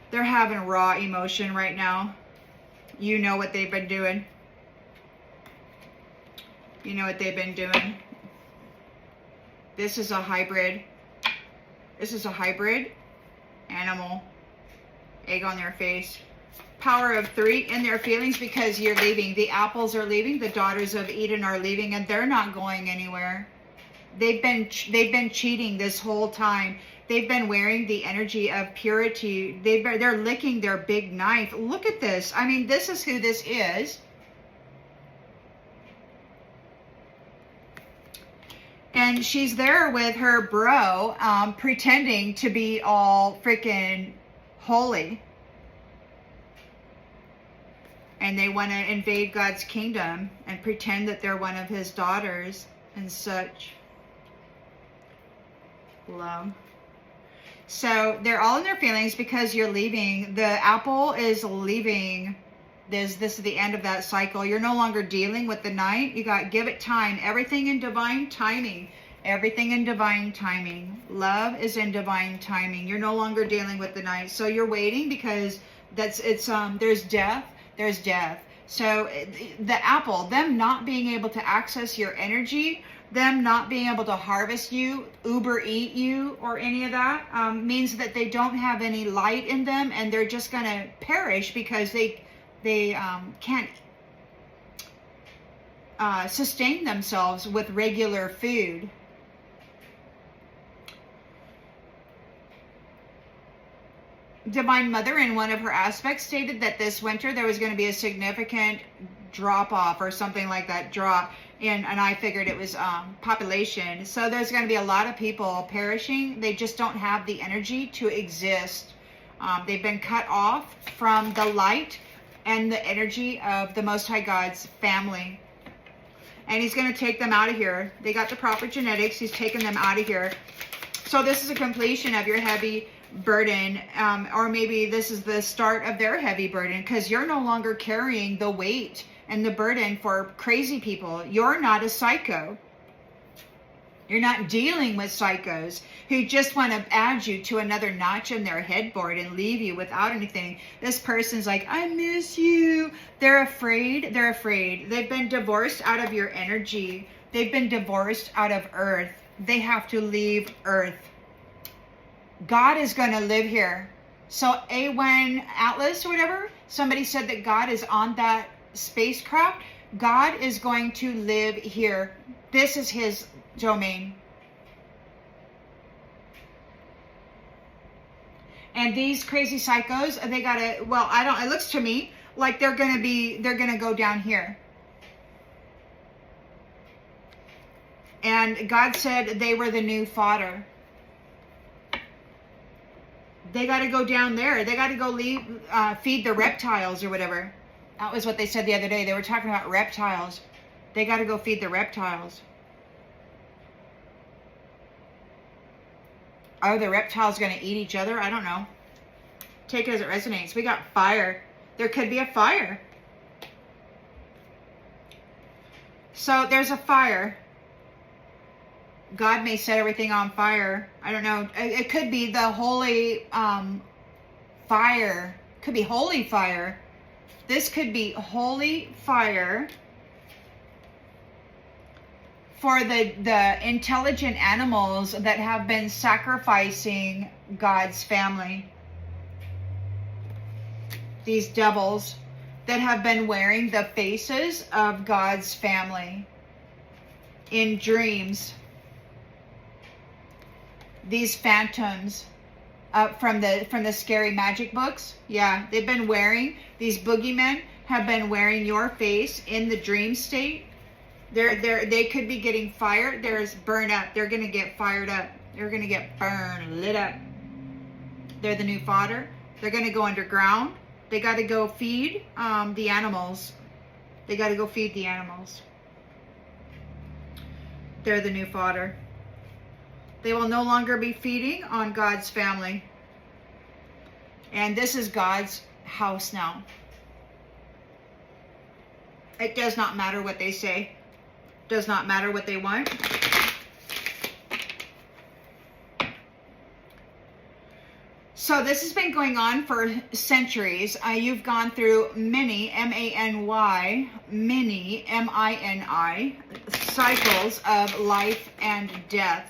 They're having raw emotion right now. You know what they've been doing. You know what they've been doing. This is a hybrid. This is a hybrid. Animal, egg on their face, power of 3 in their feelings because you're leaving. The apples are leaving. The daughters of Eden are leaving, and they're not going anywhere. They've been cheating this whole time. They've been wearing the energy of purity. They're licking their big knife. Look at this. I mean, this is who this is. And she's there with her bro, pretending to be all freaking holy. And they want to invade God's kingdom and pretend that they're one of his daughters and such. Love. So they're all in their feelings because you're leaving. The apple is leaving. This is the end of that cycle. You're no longer dealing with the night. You got give it time. Everything in divine timing. Everything in divine timing. Love is in divine timing. You're no longer dealing with the night. So you're waiting because there's death. There's death. So the apple, them not being able to access your energy, them not being able to harvest you, Uber eat you, or any of that, means that they don't have any light in them, and they're just going to perish because they can't sustain themselves with regular food. Divine Mother, in one of her aspects, stated that this winter there was going to be a significant drop off or something like that, drop. And I figured it was population. So there's going to be a lot of people perishing. They just don't have the energy to exist. They've been cut off from the light and the energy of the Most High God's family. And he's going to take them out of here. They got the proper genetics. He's taking them out of here. So this is a completion of your heavy burden, or maybe this is the start of their heavy burden, because you're no longer carrying the weight and the burden for crazy people. You're not a psycho. You're not dealing with psychos who just want to add you to another notch in their headboard and leave you without anything. This person's like, I miss you. They're afraid. They're afraid. They've been divorced out of your energy. They've been divorced out of earth. They have to leave earth. God is going to live here. So A1 Atlas or whatever, somebody said that God is on that spacecraft. God is going to live here. This is his domain. And these crazy psychos, they gotta, well, I don't, it looks to me like they're gonna go down here. And God said they were the new fodder. They got to go down there. They got to go feed the reptiles or whatever. That was what they said the other day. They were talking about reptiles. They got to go feed the reptiles. Are the reptiles going to eat each other? I don't know. Take it as it resonates. We got fire. There could be a fire. So there's a fire. God may set everything on fire. I don't know. It could be the holy fire. Could be holy fire. This could be holy fire for the intelligent animals that have been sacrificing God's family. These devils that have been wearing the faces of God's family in dreams. These phantoms from the scary magic books. Yeah, they've been wearing, these boogeymen have been wearing your face in the dream state. They could be getting fired. There's burn up. They're going to get fired up. They're going to get burned, lit up. They're the new fodder. They're going to go underground. They got to go feed the animals. They got to go feed the animals. They're the new fodder. They will no longer be feeding on God's family. And this is God's house now. It does not matter what they say. Does not matter what they want. So this has been going on for centuries. You've gone through many, M-A-N-Y, many, M-I-N-I, cycles of life and death.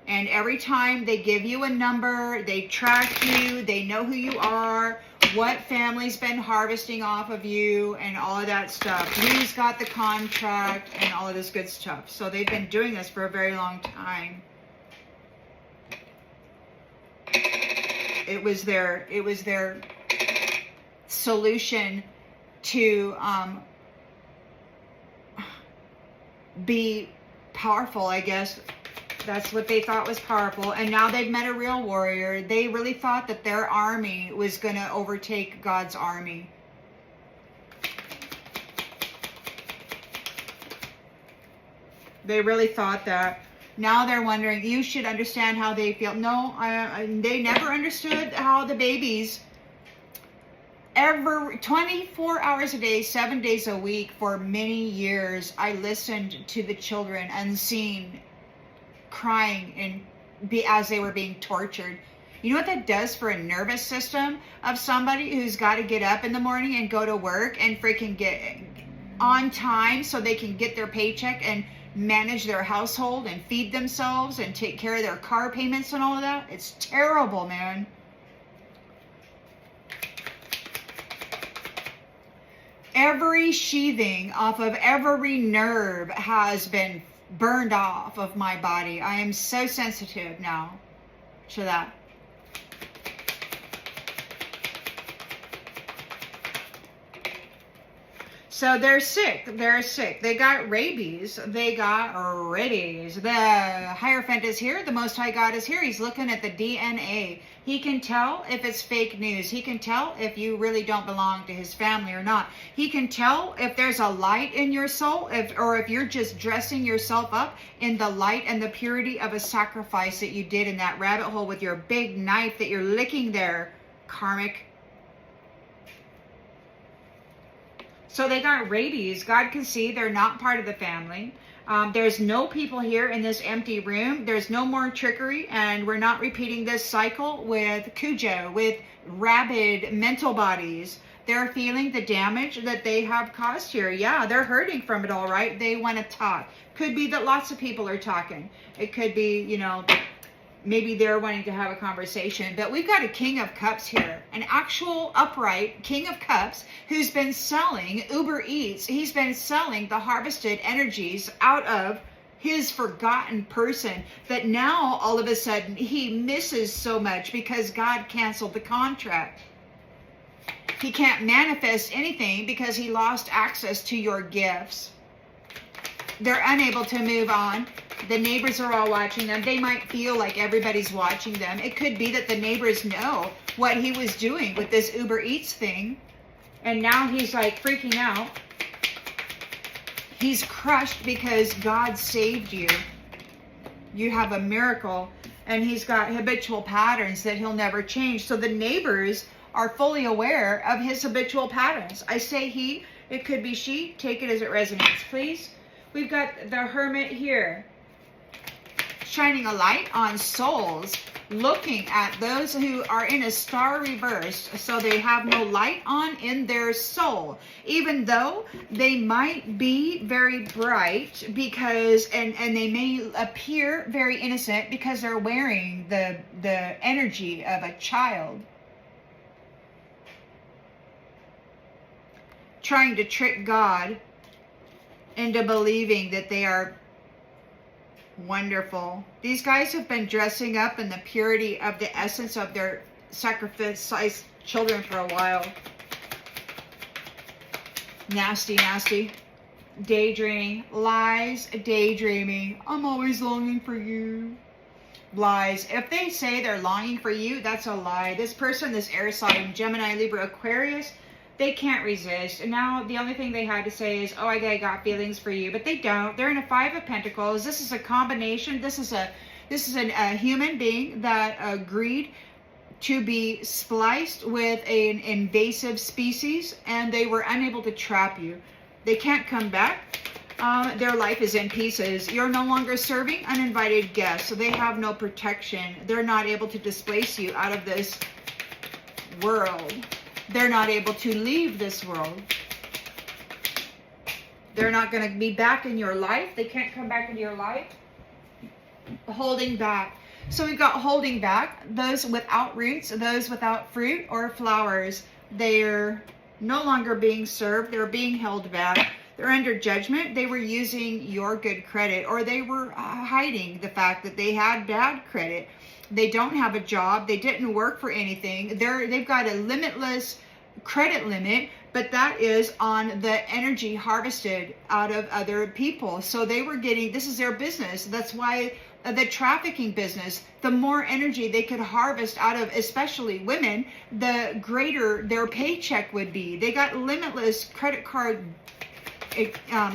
And every time they give you a number, they track you, they know who you are, what family's been harvesting off of you, and all of that stuff. Who's got the contract, and all of this good stuff. So they've been doing this for a very long time. It was their solution to be powerful, I guess, That's what they thought was powerful. And now they've met a real warrior. They really thought that their army was going to overtake God's army. They really thought that. Now they're wondering, you should understand how they feel. No, they never understood how the babies, ever 24 hours a day, 7 days a week for many years, I listened to the children unseen crying as they were being tortured. You know what that does for a nervous system of somebody who's got to get up in the morning and go to work and freaking get on time so they can get their paycheck and manage their household and feed themselves and take care of their car payments and all of that? It's terrible, man. Every sheathing off of every nerve has been burned off of my body. I am so sensitive now to that. So they're sick. They're sick. They got rabies. They got rabies. The Hierophant is here. The Most High God is here. He's looking at the DNA. He can tell if it's fake news. He can tell if you really don't belong to his family or not. He can tell if there's a light in your soul, or if you're just dressing yourself up in the light and the purity of a sacrifice that you did in that rabbit hole with your big knife that you're licking there, karmic. So they got rabies. God can see they're not part of the family. There's no people here in this empty room. There's no more trickery, and we're not repeating this cycle with Cujo, with rabid mental bodies. They're feeling the damage that they have caused here. Yeah, they're hurting from it, all right. They want to talk. Could be that lots of people are talking. It could be, you know, maybe they're wanting to have a conversation. But we've got a King of Cups here, an actual upright King of Cups who's been selling Uber Eats. He's been selling the harvested energies out of his forgotten person that now all of a sudden he misses so much because God canceled the contract. He can't manifest anything because he lost access to your gifts. They're unable to move on. The neighbors are all watching them. They might feel like everybody's watching them. It could be that the neighbors know what he was doing with this Uber Eats thing. And now he's like freaking out. He's crushed because God saved you. You have a miracle. And he's got habitual patterns that he'll never change. So the neighbors are fully aware of his habitual patterns. I say he, it could be she. Take it as it resonates, please. We've got the Hermit here, shining a light on souls, looking at those who are in a star reversed, so they have no light on in their soul, even though they might be very bright because, and they may appear very innocent because they're wearing the energy of a child, trying to trick God into believing that they are wonderful. These guys have been dressing up in the purity of the essence of their sacrificed children for a while. Nasty, nasty. Daydreaming. Lies. Daydreaming. I'm always longing for you. Lies. If they say they're longing for you, that's a lie. This person, this air sign, Gemini, Libra, Aquarius, they can't resist. And now the only thing they had to say is, oh, I got feelings for you. But they don't. They're in a Five of Pentacles. This is a combination. This is a human being that agreed to be spliced with an invasive species, and they were unable to trap you. They can't come back. Their life is in pieces. You're no longer serving uninvited guests, so they have no protection. They're not able to displace you out of this world. They're not able to leave this world. They're not going to be back in your life. They can't come back into your life. Holding back. So we've got holding back. Those without roots, those without fruit or flowers. They're no longer being served. They're being held back. They're under judgment. They were using your good credit, or they were hiding the fact that they had bad credit. They don't have a job. They didn't work for anything. They've got a limitless credit limit, but that is on the energy harvested out of other people. So they were getting, this is their business. That's why the trafficking business, the more energy they could harvest out of, especially women, the greater their paycheck would be. They got limitless credit card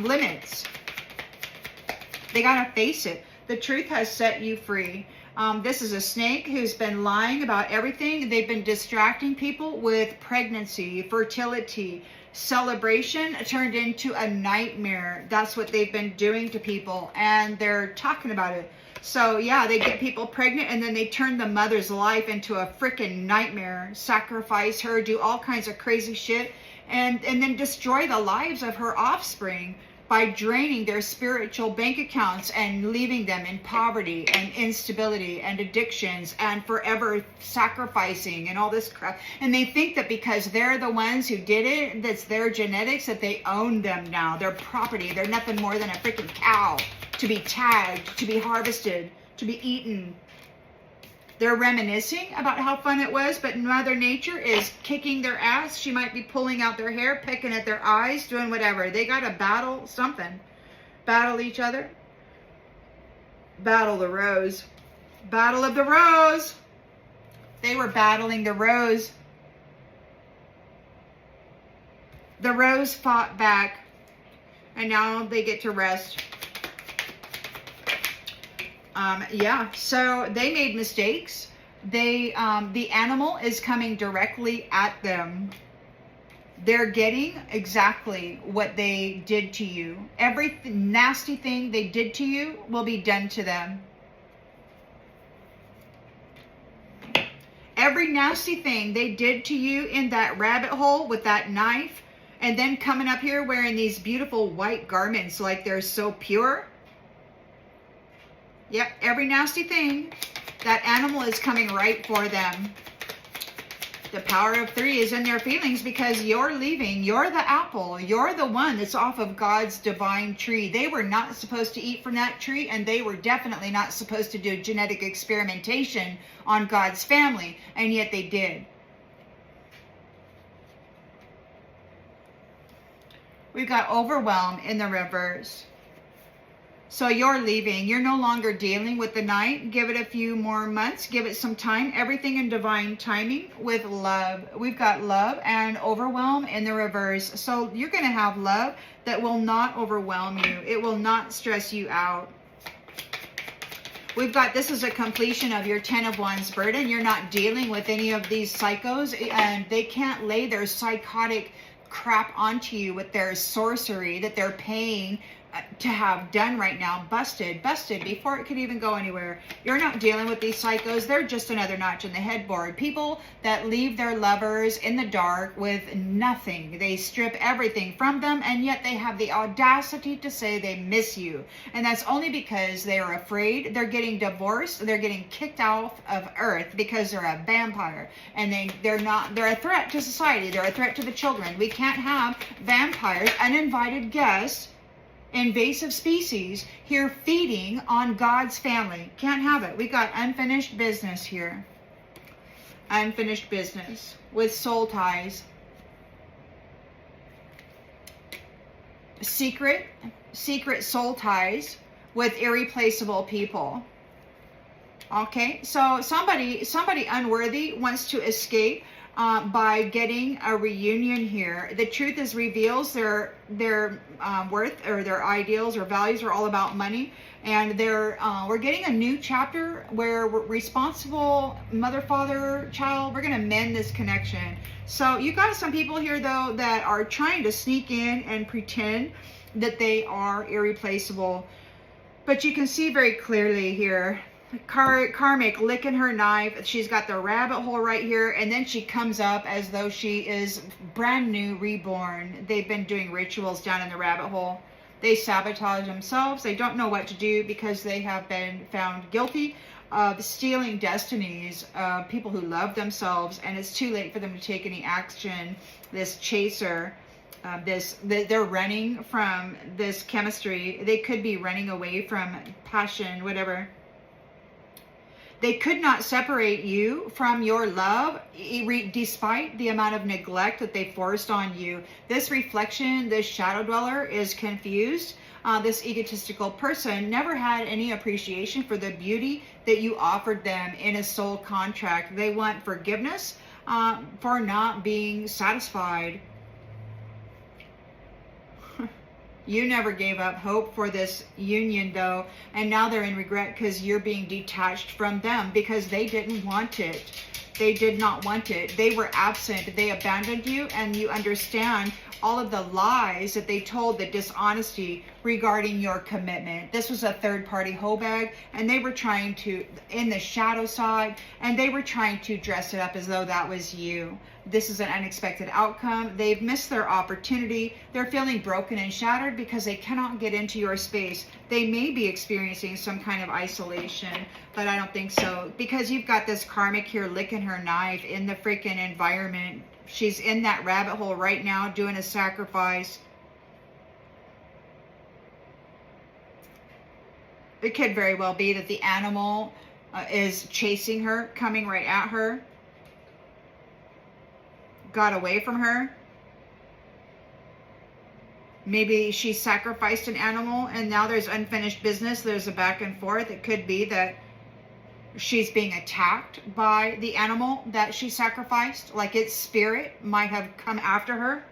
limits. They gotta face it. The truth has set you free. This is a snake who's been lying about everything. They've been distracting people with pregnancy, fertility, celebration turned into a nightmare. That's what they've been doing to people, and they're talking about it. So yeah, they get people pregnant and then they turn the mother's life into a freaking nightmare, sacrifice her, do all kinds of crazy shit, and then destroy the lives of her offspring by draining their spiritual bank accounts and leaving them in poverty and instability and addictions and forever sacrificing and all this crap. And they think that because they're the ones who did it, that's their genetics, that they own them now. They're property. They're nothing more than a freaking cow to be tagged, to be harvested, to be eaten. They're reminiscing about how fun it was, but Mother Nature is kicking their ass. She might be pulling out their hair, picking at their eyes, doing whatever. They got to battle something. Battle each other. Battle the rose. Battle of the rose. They were battling the rose. The rose fought back, and now they get to rest. Yeah, so they made mistakes. The animal is coming directly at them. They're getting exactly what they did to you. Every nasty thing they did to you will be done to them. Every nasty thing they did to you in that rabbit hole with that knife, and then coming up here wearing these beautiful white garments like they're so pure. Yep, every nasty thing, that animal is coming right for them. The power of 3 is in their feelings because you're leaving. You're the apple. You're the one that's off of God's divine tree. They were not supposed to eat from that tree, and they were definitely not supposed to do genetic experimentation on God's family, and yet they did. We've got overwhelm in the reverse. So you're leaving. You're no longer dealing with the night. Give it a few more months. Give it some time. Everything in divine timing with love. We've got love and overwhelm in the reverse. So you're going to have love that will not overwhelm you. It will not stress you out. We've got, this is a completion of your 10 of Wands burden. You're not dealing with any of these psychos, and they can't lay their psychotic crap onto you with their sorcery that they're paying to have done right now. Busted before it could even go anywhere. You're not dealing with these psychos. They're just another notch in the headboard. People that leave their lovers in the dark with nothing. They strip everything from them, and yet they have the audacity to say they miss you. And that's only because they are afraid. They're getting divorced. They're getting kicked out of Earth because they're a vampire, and they're a threat to society. They're a threat to the children. We can't have vampires, uninvited guests, invasive species here feeding on God's family. Can't have it. We got unfinished business here. Unfinished business with soul ties. Secret soul ties with irreplaceable people. Okay, so somebody unworthy wants to escape by getting a reunion here. The truth is reveals their worth, or their ideals or values are all about money, and we're getting a new chapter where we're responsible mother, father, child. We're gonna mend this connection. So you got some people here though that are trying to sneak in and pretend that they are irreplaceable, but you can see very clearly here. Karmic licking her knife. She's got the rabbit hole right here, and then she comes up as though she is brand new, reborn. They've been doing rituals down in the rabbit hole. They sabotage themselves. They don't know what to do because they have been found guilty of stealing destinies of people who love themselves, and it's too late for them to take any action. This chaser, they're running from this chemistry. They could be running away from passion, whatever. They could not separate you from your love despite the amount of neglect that they forced on you. This reflection, this shadow dweller is confused. this egotistical person never had any appreciation for the beauty that you offered them in a soul contract. They want forgiveness for not being satisfied. You never gave up hope for this union, though, and now they're in regret because you're being detached from them because they didn't want it. They did not want it. They were absent. They abandoned you, and you understand all of the lies that they told, the dishonesty regarding your commitment. This was a third-party hoe bag, and they were trying to, in the shadow side, and they were trying to dress it up as though that was you. This is an unexpected outcome. They've missed their opportunity. They're feeling broken and shattered because they cannot get into your space. They may be experiencing some kind of isolation, but I don't think so. Because you've got this karmic here licking her knife in the freaking environment. She's in that rabbit hole right now doing a sacrifice. It could very well be that the animal is chasing her, coming right at her. Got away from her. Maybe she sacrificed an animal and now there's unfinished business. There's a back and forth. It could be that she's being attacked by the animal that she sacrificed. Like its spirit might have come after her.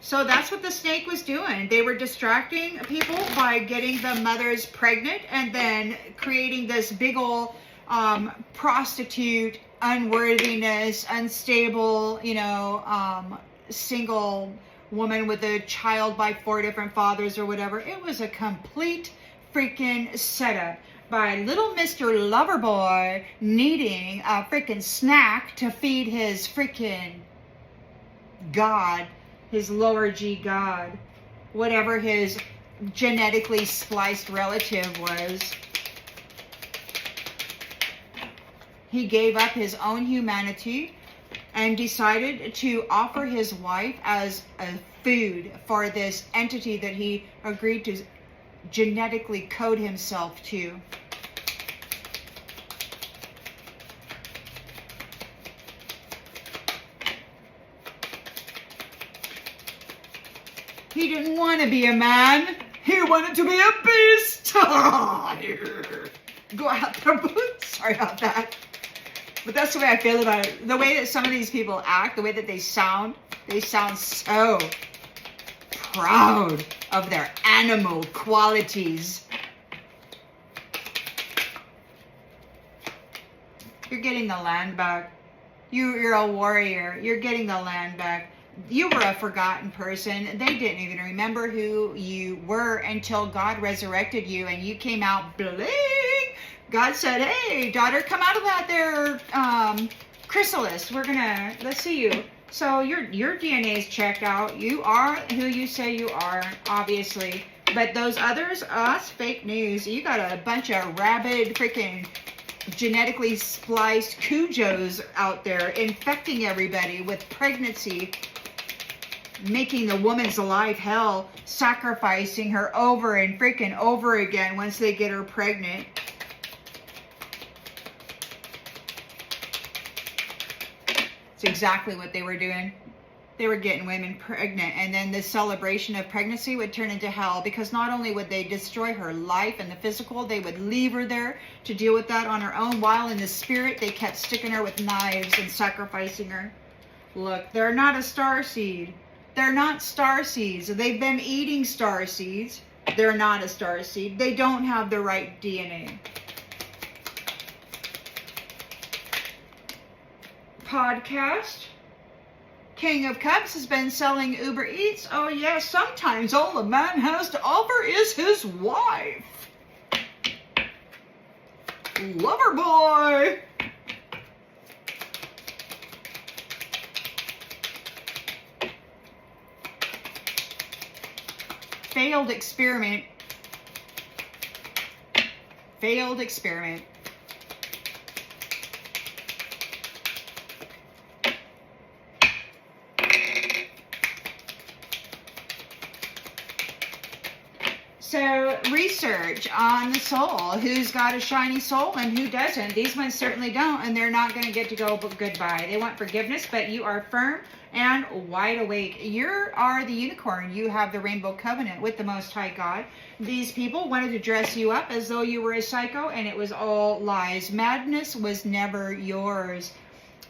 So that's what the snake was doing. They were distracting people by getting the mothers pregnant and then creating this big old prostitute, unworthiness, unstable, single woman with a child by 4 different fathers or whatever. It was a complete freaking setup by little Mr. Loverboy needing a freaking snack to feed his freaking God. His lower G God, whatever his genetically spliced relative was. He gave up his own humanity and decided to offer his wife as a food for this entity that he agreed to genetically code himself to. He didn't want to be a man. He wanted to be a beast. Go out there, boots. Sorry about that. But that's the way I feel about it. The way that some of these people act, the way that they sound so proud of their animal qualities. You're getting the land back. You're a warrior. You're getting the land back. You were a forgotten person. They didn't even remember who you were until God resurrected you and you came out bling. God said, hey, daughter, come out of that there chrysalis. Let's see you. So your DNA is checked out. You are who you say you are, obviously. But those others, that's fake news. You got a bunch of rabid freaking genetically spliced cujos out there infecting everybody with pregnancy, making the woman's life hell, sacrificing her over and freaking over again once they get her pregnant. It's exactly what they were doing. They were getting women pregnant, and then the celebration of pregnancy would turn into hell, because not only would they destroy her life and the physical, they would leave her there to deal with that on her own, while in the spirit they kept sticking her with knives and sacrificing her. Look, they're not a starseed. They're not starseeds. They've been eating starseeds. They're not a starseed. They don't have the right DNA. Podcast. King of Cups has been selling Uber Eats. Oh yes, sometimes all a man has to offer is his wife. Lover boy. Failed experiment. Failed experiment. So research on the soul. Who's got a shiny soul and who doesn't? These ones certainly don't, and they're not going to get to go goodbye. They want forgiveness, but you are firm and wide awake. You are the unicorn. You have the rainbow covenant with the Most High God. These people wanted to dress you up as though you were a psycho, and it was all lies. Madness was never yours.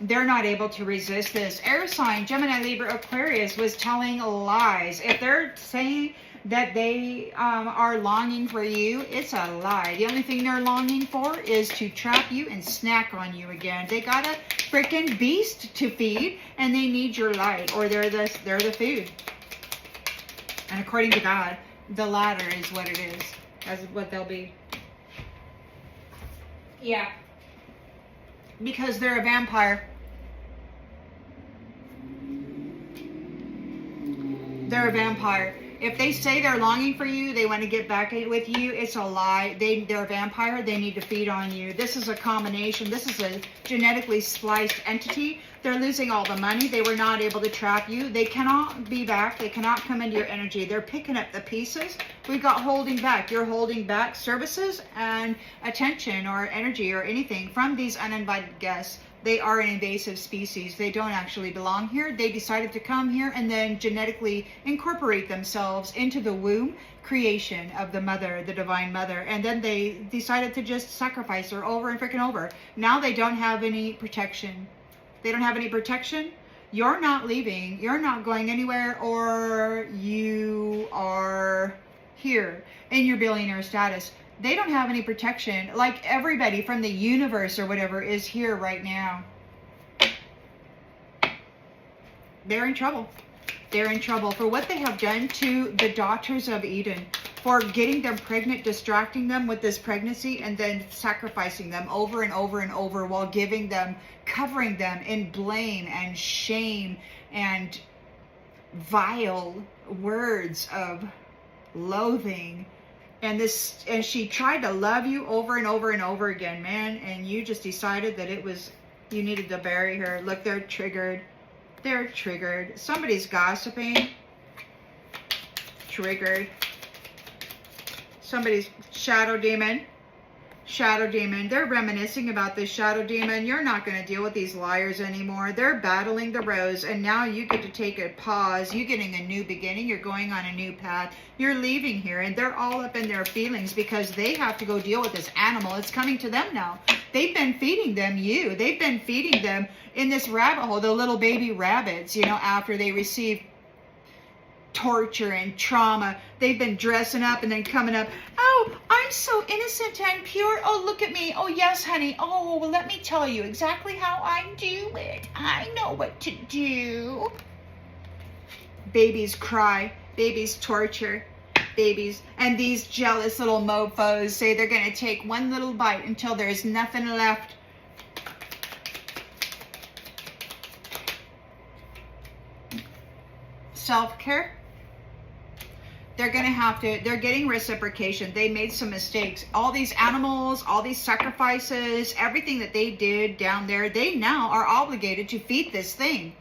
They're not able to resist this. Air sign, Gemini, Libra, Aquarius was telling lies. If they're saying that they are longing for you, it's a lie. The only thing they're longing for is to trap you and snack on you again. They got a freaking beast to feed, and they need your light, or they're the food. And according to God, the latter is what it is. That's what they'll be. Yeah. Because they're a vampire. They're a vampire. If they say they're longing for you, they want to get back with you, it's a lie. They're a vampire. They need to feed on you. This is a combination. This is a genetically spliced entity. They're losing all the money. They were not able to trap you. They cannot be back. They cannot come into your energy. They're picking up the pieces. We've got holding back. You're holding back services and attention or energy or anything from these uninvited guests. They are an invasive species. They don't actually belong here. They decided to come here and then genetically incorporate themselves into the womb creation of the mother, the divine mother. And then they decided to just sacrifice her over and freaking over. Now they don't have any protection. They don't have any protection. You're not leaving. You're not going anywhere, or you are here in your billionaire status. They don't have any protection. Like everybody from the universe or whatever is here right now. They're in trouble. They're in trouble for what they have done to the daughters of Eden, for getting them pregnant, distracting them with this pregnancy, and then sacrificing them over and over and over while giving them, covering them in blame and shame and vile words of loathing. And she tried to love you over and over and over again, man. And you just decided that you needed to bury her. Look, they're triggered. They're triggered. Somebody's gossiping. Triggered. Somebody's shadow demon. Shadow demon. They're reminiscing about this shadow demon. You're not going to deal with these liars anymore. They're battling the rose, and now you get to take a pause. You're getting a new beginning. You're going on a new path. You're leaving here, and they're all up in their feelings because they have to go deal with this animal. It's coming to them now. They've been feeding them you. They've been feeding them in this rabbit hole, the little baby rabbits, after they receive torture and trauma. They've been dressing up and then coming up. Oh, I'm so innocent and pure. Oh, look at me. Oh, yes, honey. Oh, well, let me tell you exactly how I do it. I know what to do. Babies cry. Babies torture. Babies. And these jealous little mofos say they're going to take one little bite until there's nothing left. Self-care. They're getting reciprocation. They made some mistakes. All these animals, all these sacrifices, everything that they did down there, they now are obligated to feed this thing.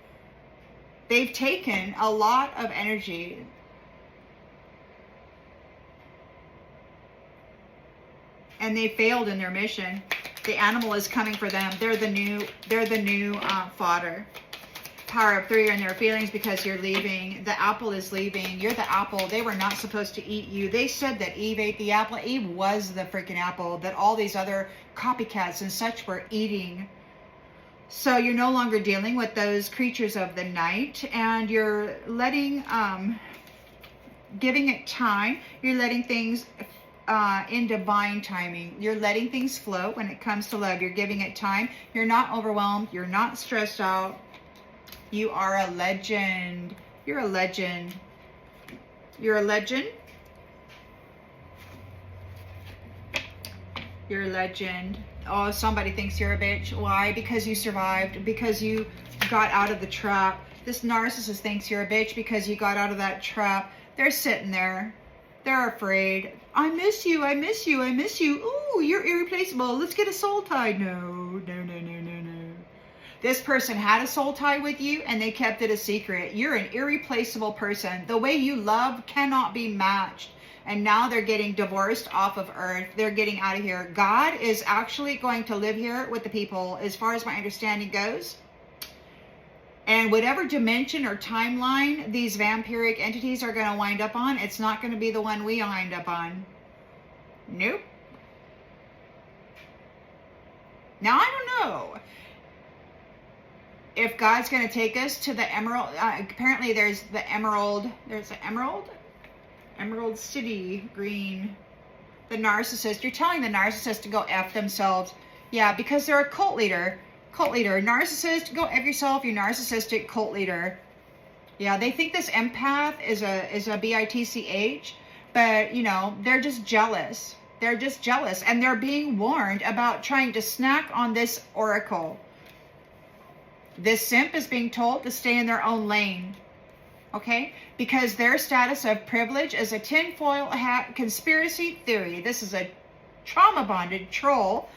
They've taken a lot of energy. And they failed in their mission. The animal is coming for them. They're the new fodder. Power of 3 in their feelings because you're leaving. The apple is leaving. You're the apple. They were not supposed to eat you. They said that Eve ate the apple. Eve was the freaking apple that all these other copycats and such were eating. So you're no longer dealing with those creatures of the night, and you're letting, giving it time. You're letting things in divine timing. You're letting things flow when it comes to love. You're giving it time. You're not overwhelmed. You're not stressed out. You are a legend. You're a legend. You're a legend. You're a legend. Oh, somebody thinks you're a bitch. Why? Because you survived. Because you got out of the trap. This narcissist thinks you're a bitch because you got out of that trap. They're sitting there. They're afraid. I miss you. I miss you. I miss you. Ooh, you're irreplaceable. Let's get a soul tie. No. This person had a soul tie with you and they kept it a secret. You're an irreplaceable person. The way you love cannot be matched. and now they're getting divorced off of Earth. They're getting out of here. God is actually going to live here with the people, as far as my understanding goes. And whatever dimension or timeline these vampiric entities are going to wind up on, it's not going to be the one we wind up on. Nope. Now, I don't know if God's going to take us to the Emerald. Apparently, there's the Emerald. There's the Emerald City Green. The narcissist. You're telling the narcissist to go F themselves. Yeah, because they're a cult leader. Cult leader. Narcissist, go F yourself, you narcissistic cult leader. Yeah, they think this empath is a bitch, but, you know, they're just jealous. They're just jealous, and they're being warned about trying to snack on this oracle. This simp is being told to stay in their own lane, okay? Because their status of privilege is a tinfoil hat conspiracy theory. This is a trauma-bonded troll,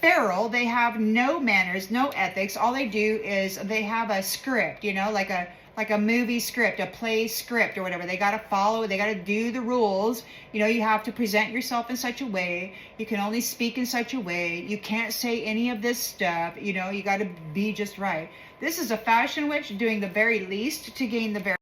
feral. They have no manners, no ethics. All they do is they have a script, you know, like a movie script, a play script or whatever. They got to follow, they got to do the rules. You know, you have to present yourself in such a way. You can only speak in such a way. You can't say any of this stuff. You know, you got to be just right. This is a fashion witch doing the very least to gain the very